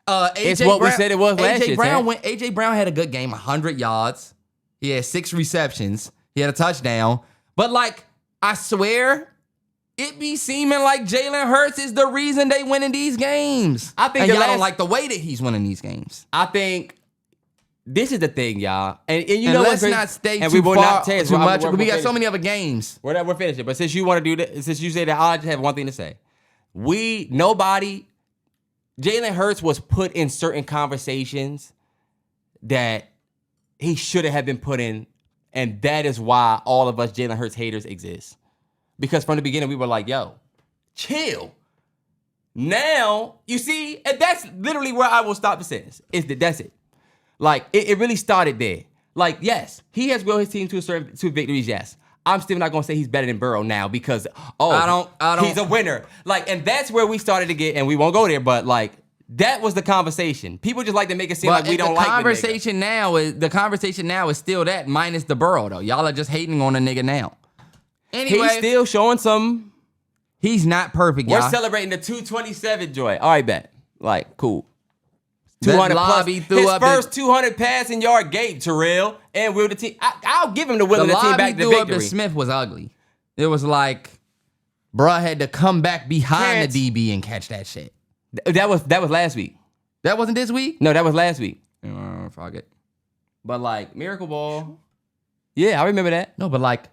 Speaker 2: It's what we said it was last year.
Speaker 1: AJ Brown had a good game, 100 yards. He had 6 receptions. He had a touchdown. But like, I swear, it be seeming like Jalen Hurts is the reason they winning these games.
Speaker 2: I think
Speaker 1: y'all don't like the way that he's winning these games.
Speaker 2: I think this is the thing, y'all. And you know
Speaker 1: let's not stay too far too much. We got so many other games.
Speaker 2: We're finishing. But since you want to do that, since you say that, I just have one thing to say. Jalen Hurts was put in certain conversations that he shouldn't have been put in. And that is why all of us Jalen Hurts haters exist. Because from the beginning, we were like, yo, chill. Now, you see, and that's literally where I will stop the sentence. That's it. Like, it really started there. Like, yes, he has willed his team to victories, yes. I'm still not going to say he's better than Burrow now because, I don't. He's a winner. Like, and that's where we started to get, and we won't go there, but like, that was the conversation. People just like to make it seem like we don't like the
Speaker 1: conversation now is still that minus the Burrow, though. Y'all are just hating on the nigga now. Anyway,
Speaker 2: he's still showing some.
Speaker 1: He's not perfect, y'all.
Speaker 2: We're celebrating the 227 joy. All right, bet. Like, cool. 200 plus. His first 200 passing yard game, Terrell, and will the team. I'll give him the will of the team back to victory.
Speaker 1: The Smith was ugly. It was like, bruh had to come back behind the DB and catch that shit.
Speaker 2: That was last week.
Speaker 1: That wasn't this week?
Speaker 2: No, that was last week.
Speaker 1: Fuck it.
Speaker 2: But like, Miracle Ball. Yeah, I remember that.
Speaker 1: No, but like,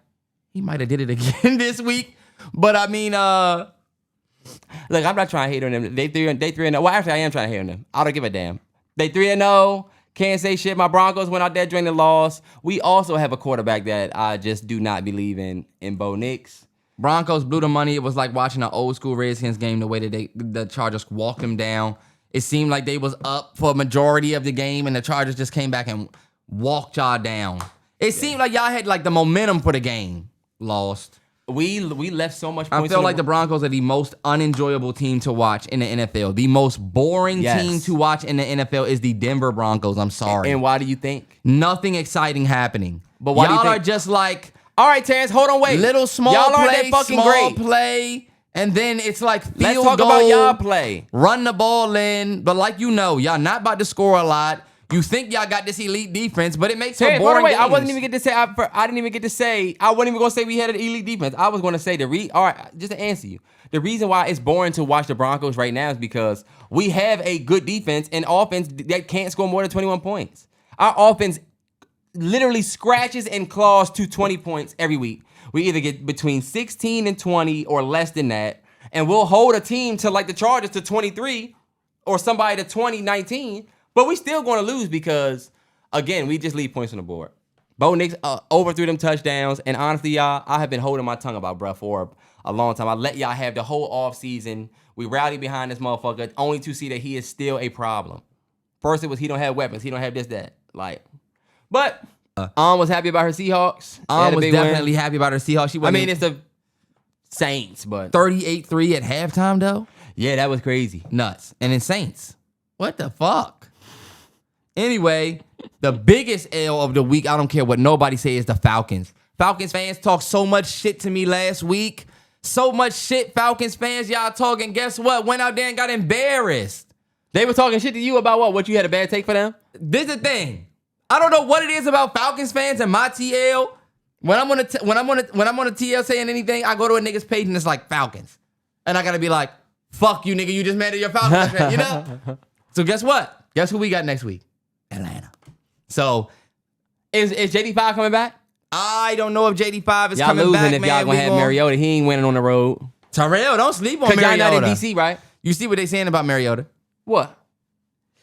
Speaker 1: he might have did it again this week. But I mean,
Speaker 2: look, I'm not trying to hate on them. They 3-0. Well, actually, I am trying to hate on them. I don't give a damn. They 3-0. Can't say shit. My Broncos went out there during the loss. We also have a quarterback that I just do not believe in Bo Nix.
Speaker 1: Broncos blew the money. It was like watching an old school Redskins game, the way that the Chargers walked them down. It seemed like they was up for a majority of the game, and the Chargers just came back and walked y'all down. It seemed like y'all had like the momentum for the game. Lost.
Speaker 2: We left so much
Speaker 1: I
Speaker 2: points.
Speaker 1: feel like the Broncos are the most unenjoyable team to watch in the NFL. The most boring team to watch in the NFL is the Denver Broncos. I'm sorry.
Speaker 2: And why do you think?
Speaker 1: Nothing exciting happening.
Speaker 2: But why do you
Speaker 1: y'all
Speaker 2: think?
Speaker 1: are just like,
Speaker 2: all right, Terrance, hold on, wait.
Speaker 1: Little small
Speaker 2: y'all aren't
Speaker 1: play,
Speaker 2: that fucking
Speaker 1: small
Speaker 2: great.
Speaker 1: play, and then it's like field
Speaker 2: Let's talk
Speaker 1: goal,
Speaker 2: about y'all play.
Speaker 1: Run the ball in, but like y'all not about to score a lot. You think y'all got this elite defense, but it makes for boring games.
Speaker 2: I wasn't even get to say. I didn't even get to say. I wasn't even gonna say we had an elite defense. I was gonna say all right, just to answer you, the reason why it's boring to watch the Broncos right now is because we have a good defense and offense that can't score more than 21 points. Our offense literally scratches and claws to 20 points every week. We either get between 16 and 20 or less than that, and we'll hold a team to like the Chargers to 23 or somebody to 20-19. But we still going to lose because, again, we just leave points on the board. Bo Nix overthrew them touchdowns. And honestly, y'all, I have been holding my tongue about bruh for a long time. I let y'all have the whole offseason. We rallied behind this motherfucker only to see that he is still a problem. First, it was he don't have weapons. He don't have this, that. But was happy about her Seahawks.
Speaker 1: Was definitely happy about her Seahawks.
Speaker 2: It's the Saints, but
Speaker 1: 38-3 at halftime, though?
Speaker 2: Yeah, that was crazy.
Speaker 1: Nuts. And then Saints. What the fuck? Anyway, the biggest L of the week, I don't care what nobody say, is the Falcons. Falcons fans talked so much shit to me last week. So much shit, Falcons fans, y'all talking. Guess what? Went out there and got embarrassed.
Speaker 2: They were talking shit to you about what? What, you had a bad take for them?
Speaker 1: This is the thing. I don't know what it is about Falcons fans and my TL. When I'm on a TL saying anything, I go to a nigga's page and it's like Falcons. And I gotta be like, fuck you, nigga, you just mad at your Falcons fan, you know? So guess what? Guess who we got next week? Atlanta. So
Speaker 2: is JD5 coming back?
Speaker 1: I don't know if JD5 is
Speaker 2: y'all
Speaker 1: coming
Speaker 2: losing
Speaker 1: back,
Speaker 2: if
Speaker 1: man.
Speaker 2: y'all gonna have Mariota. He ain't winning on the road.
Speaker 1: Terrell, don't sleep on
Speaker 2: Mariota.
Speaker 1: Mariota.
Speaker 2: Y'all not in DC, right?
Speaker 1: You see what they saying about Mariota?
Speaker 2: What?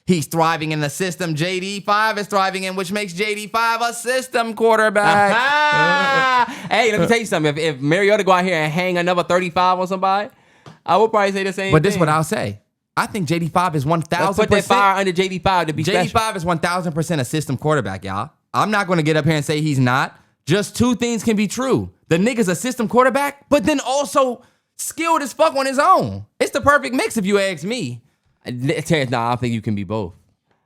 Speaker 1: He's thriving in the system JD5 is thriving in, which makes JD5 a system quarterback.
Speaker 2: Hey, let me tell you something. If Mariota go out here and hang another 35 on somebody, I would probably say the same thing.
Speaker 1: But this is what I'll say. I think JD5 is 1,000%.
Speaker 2: Let's put that fire under JD5 to be
Speaker 1: JD5
Speaker 2: special.
Speaker 1: is 1,000% a system quarterback, y'all. I'm not going to get up here and say he's not. Just two things can be true. The nigga's a system quarterback, but then also skilled as fuck on his own. It's the perfect mix if you ask me.
Speaker 2: Terrance, I don't think you can be both.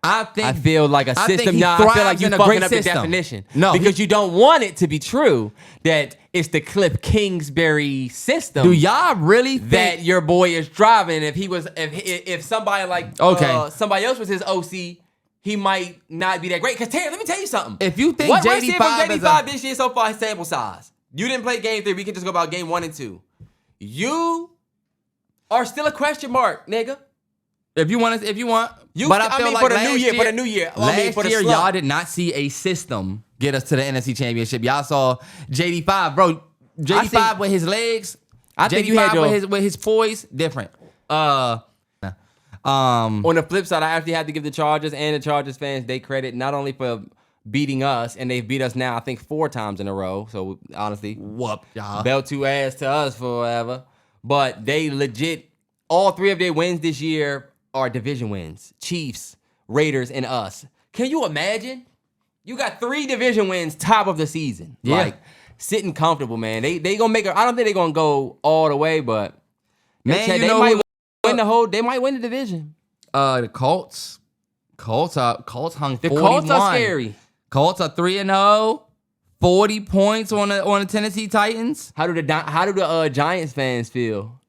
Speaker 1: I
Speaker 2: feel like a system. I feel like you fucking up the definition.
Speaker 1: No,
Speaker 2: because you don't want it to be true that it's the Cliff Kingsbury system.
Speaker 1: Do y'all really think
Speaker 2: that your boy is driving? If somebody like somebody else was his OC, he might not be that great. Because Terrance, let me tell you something.
Speaker 1: If you think
Speaker 2: what
Speaker 1: JD5
Speaker 2: JD5 this year so far is sample size. You didn't play game 3. We can just go about game 1 and 2. You are still a question mark, nigga.
Speaker 1: If you want, but I feel like
Speaker 2: for the new year,
Speaker 1: last year, y'all did not see a system get us to the NFC Championship. Y'all saw JD5, bro. JD5 with his legs.
Speaker 2: I think you had
Speaker 1: with his poise, different.
Speaker 2: On the flip side, I actually had to give the Chargers and the Chargers fans they credit not only for beating us, and they've beat us now I think 4 times in a row. So honestly,
Speaker 1: whoop y'all.
Speaker 2: Belt 2 ass to us forever. But they legit, all 3 of their wins this year are division wins. Chiefs, Raiders, and us. Can you imagine? You got 3 division wins top of the season.
Speaker 1: Yeah.
Speaker 2: Like, sitting comfortable, man. They gonna make it. I don't think they're gonna go all the way, but
Speaker 1: man,
Speaker 2: they might win the whole. They might win the division.
Speaker 1: The Colts hung 41.
Speaker 2: The Colts are scary.
Speaker 1: Colts are 3-0, 40 points on the Tennessee Titans.
Speaker 2: How do the Giants fans feel?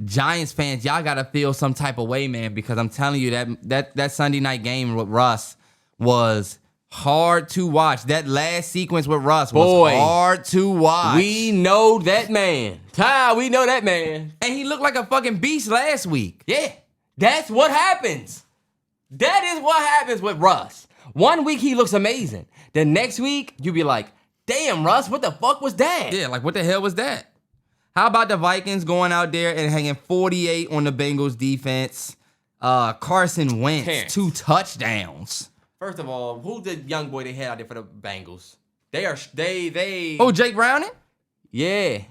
Speaker 1: Giants fans, y'all gotta feel some type of way, man, because I'm telling you that Sunday night game with Russ was hard to watch. That last sequence with Russ was hard to watch.
Speaker 2: We know that man. We know that man.
Speaker 1: And he looked like a fucking beast last week.
Speaker 2: Yeah, that's what happens. That is what happens with Russ. One week he looks amazing. The next week you be like, damn, Russ, what the fuck was that?
Speaker 1: Yeah, like what the hell was that? How about the Vikings going out there and hanging 48 on the Bengals defense? Carson Wentz,
Speaker 2: Terrance.
Speaker 1: 2 touchdowns.
Speaker 2: First of all, who's the young boy they had out there for the Bengals? They
Speaker 1: Oh, Jake Browning?
Speaker 2: Yeah.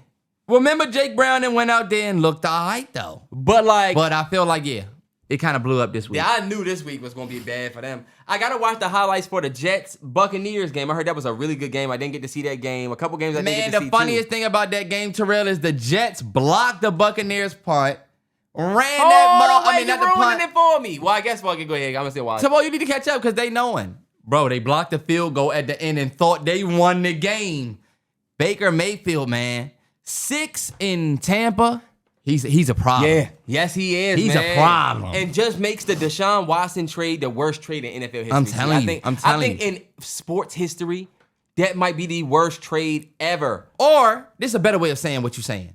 Speaker 1: Remember Jake Browning went out there and looked all right, though.
Speaker 2: But
Speaker 1: I feel like, yeah. it kind of blew up this week.
Speaker 2: Yeah, I knew this week was going to be bad for them. I got to watch the highlights for the Jets-Buccaneers game. I heard that was a really good game. I didn't get to see that game. A couple games I didn't get to see,
Speaker 1: Man, the funniest thing about that game, Terrell, is the Jets blocked the Buccaneers punt, ran that
Speaker 2: wait,
Speaker 1: not the
Speaker 2: ruining
Speaker 1: punt.
Speaker 2: it for me. Well, I guess fucking go ahead. I'm going to still watch.
Speaker 1: Terrell, you need to catch up because they knowing. Bro, they blocked the field goal at the end and thought they won the game. Baker Mayfield, man. 6 in Tampa. He's a problem.
Speaker 2: Yeah. Yes, he is,
Speaker 1: He's
Speaker 2: man.
Speaker 1: a problem.
Speaker 2: And just makes the Deshaun Watson trade the worst trade in NFL history.
Speaker 1: I'm telling you.
Speaker 2: I think in sports history, that might be the worst trade ever.
Speaker 1: Or, this is a better way of saying what you're saying.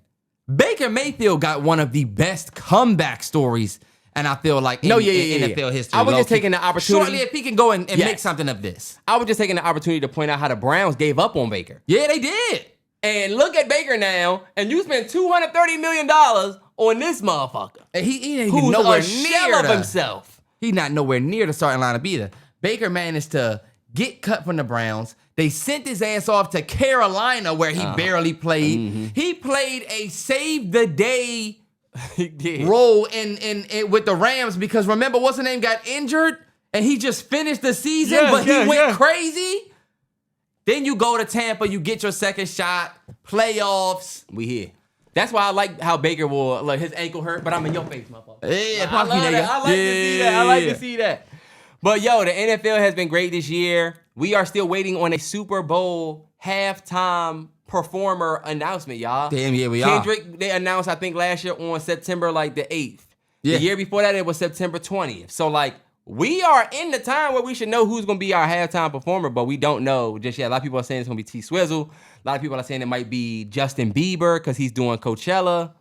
Speaker 1: Baker Mayfield got one of the best comeback stories, and I feel like in NFL history.
Speaker 2: I was just taking the opportunity.
Speaker 1: Shortly, if he can go and make something of this.
Speaker 2: I was just taking the opportunity to point out how the Browns gave up on Baker.
Speaker 1: Yeah, they did.
Speaker 2: And look at Baker now, and you spent $230 million on this motherfucker.
Speaker 1: And he ain't even
Speaker 2: who's
Speaker 1: nowhere
Speaker 2: a shell of himself.
Speaker 1: He's not nowhere near the starting lineup either. Baker managed to get cut from the Browns. They sent his ass off to Carolina where he barely played. Mm-hmm. He played a save the day role in with the Rams because remember what's the name got injured and he just finished the season, but he went crazy. Then you go to Tampa, you get your second shot, playoffs.
Speaker 2: We here. That's why I like how Baker will like his ankle hurt, but I'm in your face, motherfucker.
Speaker 1: Yeah,
Speaker 2: I love that. I like to see that. I like to see that. But yo, the NFL has been great this year. We are still waiting on a Super Bowl halftime performer announcement, y'all.
Speaker 1: Damn, yeah, we are.
Speaker 2: Kendrick, they announced, I think, last year on September like the 8th.
Speaker 1: Yeah.
Speaker 2: The year before that, it was September 20th. So like, we are in the time where we should know who's going to be our halftime performer, but we don't know just yet. A lot of people are saying it's going to be T-Swizzle. A lot of people are saying it might be Justin Bieber because he's doing Coachella.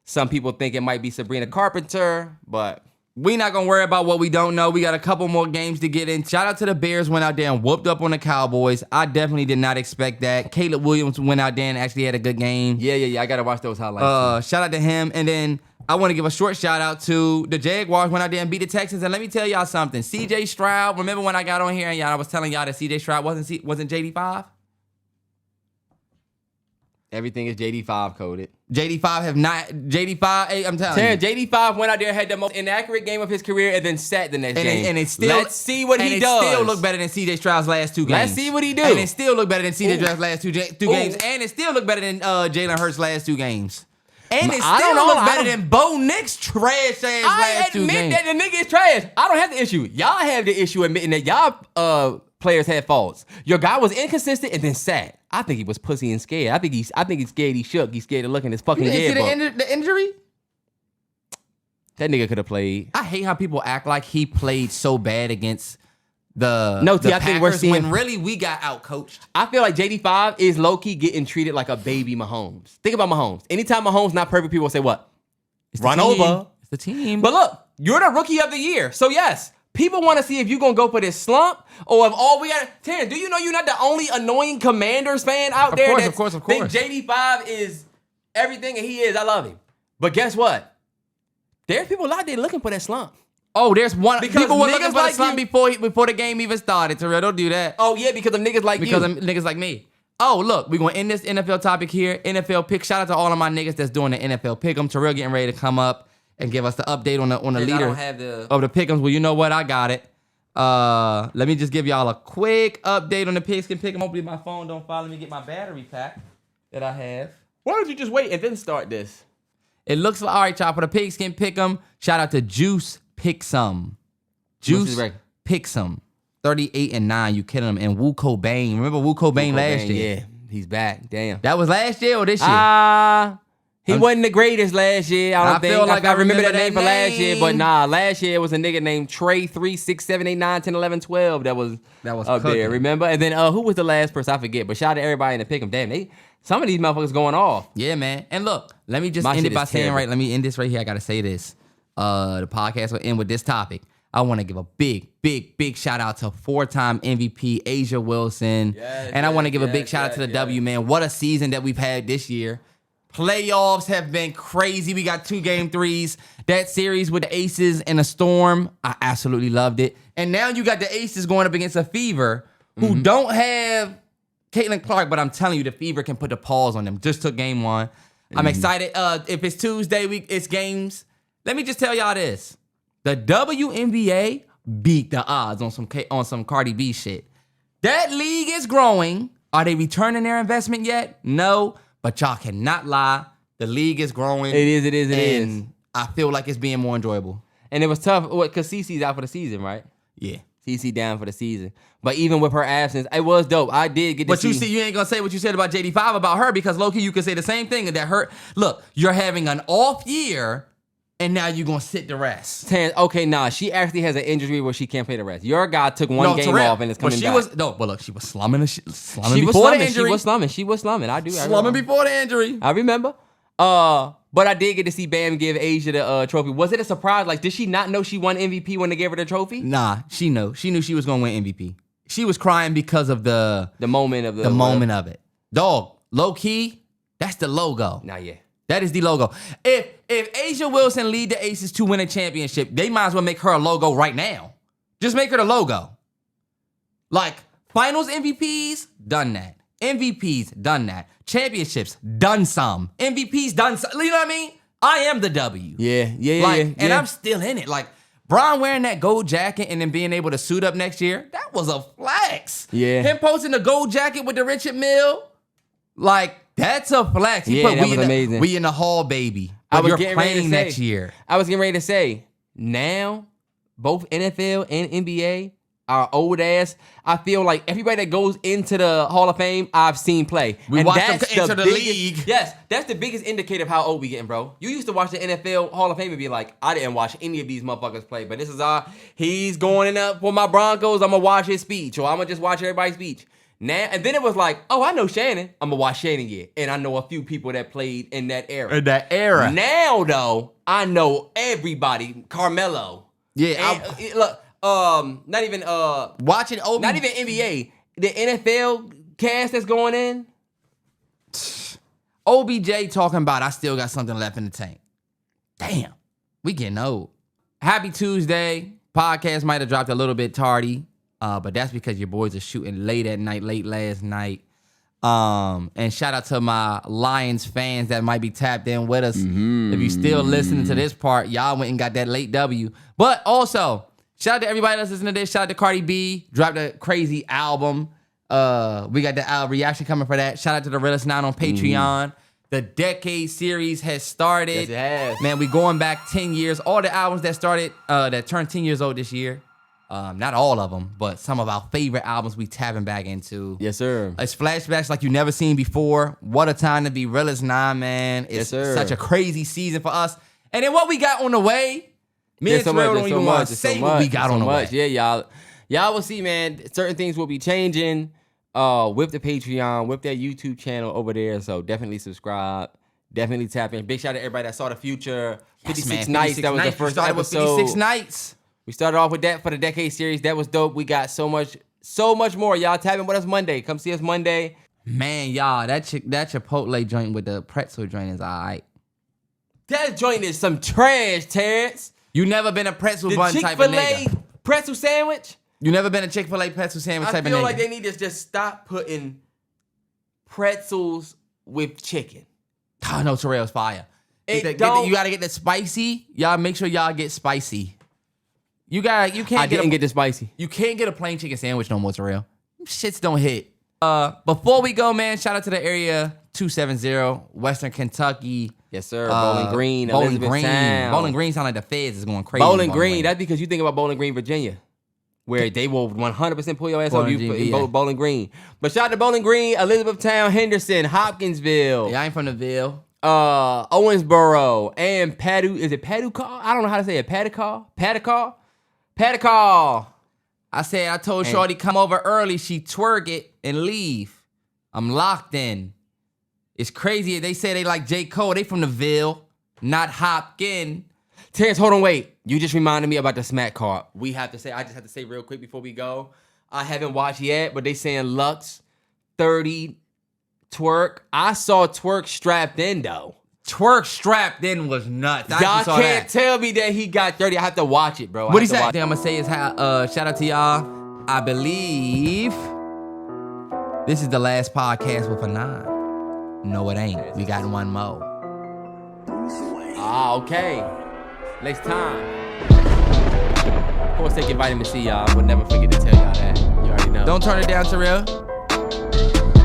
Speaker 2: Some people think it might be Sabrina Carpenter, but
Speaker 1: we not going to worry about what we don't know. We got a couple more games to get in. Shout out to the Bears, went out there and whooped up on the Cowboys. I definitely did not expect that. Caleb Williams went out there and actually had a good game.
Speaker 2: Yeah. I got to watch those highlights.
Speaker 1: Shout out to him. And then I want to give a short shout out to the Jaguars went out there and beat the Texans. And let me tell y'all something. CJ Stroud, remember when I got on here and I was telling y'all that CJ Stroud wasn't JD5?
Speaker 2: Everything is JD5 coded.
Speaker 1: JD5 have not. JD5, hey, I'm telling you.
Speaker 2: JD5 went out there, had the most inaccurate game of his career, and then sat the next game.
Speaker 1: And it still,
Speaker 2: let's see what he does.
Speaker 1: And it still look better than CJ Stroud's last 2 games.
Speaker 2: Let's see what he do.
Speaker 1: And it still look better than CJ Stroud's last two games. And it still look better than Jalen Hurts' last 2 games. And it still look better than Bo Nick's trash ass last 2 games.
Speaker 2: I admit that the nigga is trash. I don't have the issue. Y'all have the issue admitting that y'all players had faults. Your guy was inconsistent and then sat. I think he was pussy and scared. I think he's scared. He shook. He's scared to look in his fucking head.
Speaker 1: You see the injury?
Speaker 2: That nigga could have played.
Speaker 1: I hate how people act like he played so bad against the
Speaker 2: I think we're seeing
Speaker 1: when really we got out coached.
Speaker 2: I feel like JD5 is low key getting treated like a baby Mahomes. Think about Mahomes. Anytime Mahomes not perfect, people say what? Run over.
Speaker 1: It's the team.
Speaker 2: But look, you're the rookie of the year. So yes, people want to see if you're going to go for this slump or if all we got... Terrance, do you know you're not the only annoying Commanders fan out there that
Speaker 1: of course.
Speaker 2: think JD5 is everything and he is? I love him. But guess what? There's people out there looking for that slump.
Speaker 1: Oh, there's one...
Speaker 2: Because
Speaker 1: people were looking for
Speaker 2: like
Speaker 1: the slump before the game even started, Terrell. Don't do that.
Speaker 2: Oh, yeah, because of niggas like
Speaker 1: Because of niggas like me. Oh, look, we're going to end this NFL topic here. NFL pick. Shout out to all of my niggas that's doing the NFL pick. Terrell getting ready to come up and give us the update on the leader
Speaker 2: I don't have
Speaker 1: of the pick'ems. Well, you know what? I got it. Let me just give y'all a quick update on the pigskin pick'em. Hopefully my phone don't follow me get my battery pack that I have.
Speaker 2: Why don't you just wait and then start this?
Speaker 1: It looks like, all right, y'all, for the pigskin pick'em, shout out to Juice Picksum. Juice Picksum. 38-9, you killing him. And Wu Cobain. Remember Wu Cobain last year?
Speaker 2: Yeah, he's back. Damn.
Speaker 1: That was last year or this year?
Speaker 2: He wasn't the greatest last year. I don't think.
Speaker 1: Feel like
Speaker 2: I remember that name for last year, but nah, last year it was a nigga named Trey 3, 6, 7, 8, 9, 10, 11, 12 that was up there. Remember? And then who was the last person? I forget. But shout out to everybody in the pick'em. Damn, some of these motherfuckers going off.
Speaker 1: Yeah, man. And look, let me just end it by saying right. Let me end this right here. I gotta say this. The podcast will end with this topic. I want to give a big shout out to 4-time MVP Asia Wilson. And I want to give a big shout out to the W, man. What a season that we've had this year. Playoffs have been crazy. We got 2 game 3s. That series with the Aces and the Storm, I absolutely loved it. And now you got the Aces going up against a Fever who don't have Caitlin Clark, but I'm telling you, the Fever can put the pause on them. Just took game 1. I'm excited. If it's Tuesday, it's games. Let me just tell y'all this. The WNBA beat the odds on some Cardi B shit. That league is growing. Are they returning their investment yet? No, but y'all cannot lie. The league is growing.
Speaker 2: It is.
Speaker 1: I feel like it's being more enjoyable.
Speaker 2: And it was tough because Cece's out for the season, right?
Speaker 1: Yeah.
Speaker 2: Cece down for the season. But even with her absence, it was dope. I did get to see.
Speaker 1: But you see, you ain't going to say what you said about JD5 about her because, low-key, you could say the same thing. That her, look, you're having an off year, and now you're going to sit the rest.
Speaker 2: Okay, nah. She actually has an injury where she can't play the rest. Your guy took one game
Speaker 1: Terrell,
Speaker 2: off and it's coming back.
Speaker 1: But look, she was slumming. She was
Speaker 2: before the injury. She was slumming. I
Speaker 1: slumming before the injury.
Speaker 2: I remember. But I did get to see Bam give Asia the trophy. Was it a surprise? Like, did she not know she won MVP when they gave her the trophy?
Speaker 1: Nah, she knew. She knew she was gonna win MVP. She was crying because of the moment of it. Dog, low key, that's the logo.
Speaker 2: Nah, yeah.
Speaker 1: That is the logo. If Asia Wilson lead the Aces to win a championship, they might as well make her a logo right now. Just make her the logo. Like, finals MVPs, done that. MVPs, done that. Championships, done some. MVPs, done some. You know what I mean? I am the W.
Speaker 2: Yeah.
Speaker 1: And I'm still in it. Like, Bron wearing that gold jacket and then being able to suit up next year, that was a flex.
Speaker 2: Yeah.
Speaker 1: Him posting the gold jacket with the Richard Mille, like, that's a flex.
Speaker 2: That was amazing.
Speaker 1: We in the hall, baby. But you're playing next year.
Speaker 2: I was getting ready to say, now, both NFL and NBA are old ass. I feel like everybody that goes into the Hall of Fame, I've seen play.
Speaker 1: We watched them enter the league.
Speaker 2: Yes, that's the biggest indicator of how old we getting, bro. You used to watch the NFL Hall of Fame and be like, I didn't watch any of these motherfuckers play, but this is he's going in up for my Broncos. I'm gonna watch his speech, or I'm gonna just watch everybody's speech. Now and then it was like, oh, I know Shannon. I'm gonna watch Shannon yet, and I know a few people that played in that era. Now though, I know everybody. Carmelo.
Speaker 1: Yeah.
Speaker 2: Look. Not even
Speaker 1: watching OBJ.
Speaker 2: Not even NBA. The NFL cast that's going in.
Speaker 1: OBJ talking about I still got something left in the tank. Damn, we getting old. Happy Tuesday. Podcast might have dropped a little bit tardy, but that's because your boys are shooting late last night. And shout out to my Lions fans that might be tapped in with us. If you still listening to this part, y'all went and got that late W. But also, shout out to everybody that's listening to this. Shout out to Cardi B. Dropped a crazy album. We got the reaction coming for that. Shout out to the Realest 9 on Patreon. The Decade series has started.
Speaker 2: Yes, it has.
Speaker 1: Man, we going back 10 years. All the albums that started, that turned 10 years old this year. Not all of them, but some of our favorite albums we tapping back into.
Speaker 2: Yes, sir.
Speaker 1: It's flashbacks like you never seen before. What a time to be Realest 9, man. It's such a crazy season for us. And then what we got on the way, me and Terrell don't even want to say what we got on the way.
Speaker 2: Yeah, y'all will see, man. Certain things will be changing with the Patreon, with that YouTube channel over there. So definitely subscribe. Definitely tap in. Big shout out to everybody that saw the future. 56 nights. That was the first episode.
Speaker 1: 56 nights.
Speaker 2: We started off with that for the Decade series. That was dope. We got so much more. Y'all tap in with us Monday. Come see us Monday.
Speaker 1: Man, y'all, that Chipotle joint with the pretzel joint is all right.
Speaker 2: That joint is some trash, Terrance.
Speaker 1: You never been a pretzel bun type of nigga.
Speaker 2: Chick-fil-A pretzel sandwich?
Speaker 1: You never been a Chick-fil-A pretzel sandwich type of nigga?
Speaker 2: I feel like they need to just stop putting pretzels with chicken.
Speaker 1: Oh, no, Terrell's fire. You gotta get the spicy. Y'all make sure y'all get spicy. You didn't
Speaker 2: get the spicy.
Speaker 1: You can't get a plain chicken sandwich no more, Terrell. Shits don't hit. Before we go, man, shout out to the area 270, Western Kentucky.
Speaker 2: Yes, sir. Bowling Green,
Speaker 1: Bowling
Speaker 2: Elizabethtown.
Speaker 1: Bowling Green sound like the feds is going crazy.
Speaker 2: Bowling Green, that's because you think about Bowling Green, Virginia, where they will 100% pull your ass up in Bowling Green. But shout out to Bowling Green, Elizabethtown, Henderson, Hopkinsville.
Speaker 1: Yeah, I ain't from the Ville.
Speaker 2: Owensboro, and is it Paducah? I don't know how to say it. Paducah. I
Speaker 1: told Shorty come over early. She twerk it and leave. I'm locked in. It's crazy. They say they like J. Cole. They from the Ville, not Hopkins.
Speaker 2: Terrance, hold on, wait. You just reminded me about the smack card. I just have to say real quick before we go. I haven't watched yet, but they saying Lux 30 twerk. I saw twerk strapped in though.
Speaker 1: Twerk strapped in was nuts.
Speaker 2: Y'all can't tell me that he got 30. I have to watch it, bro.
Speaker 1: What he said? I'm gonna say is shout out to y'all. I believe this is the last podcast with a 9. No, it ain't. We got one more.
Speaker 2: Okay. Next time. course, take your vitamin C, y'all. We'll never forget to tell y'all that. You already know.
Speaker 1: Don't turn it down, Terrell.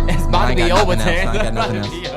Speaker 2: It's about to be over, Terrance.
Speaker 1: I ain't got nothing else.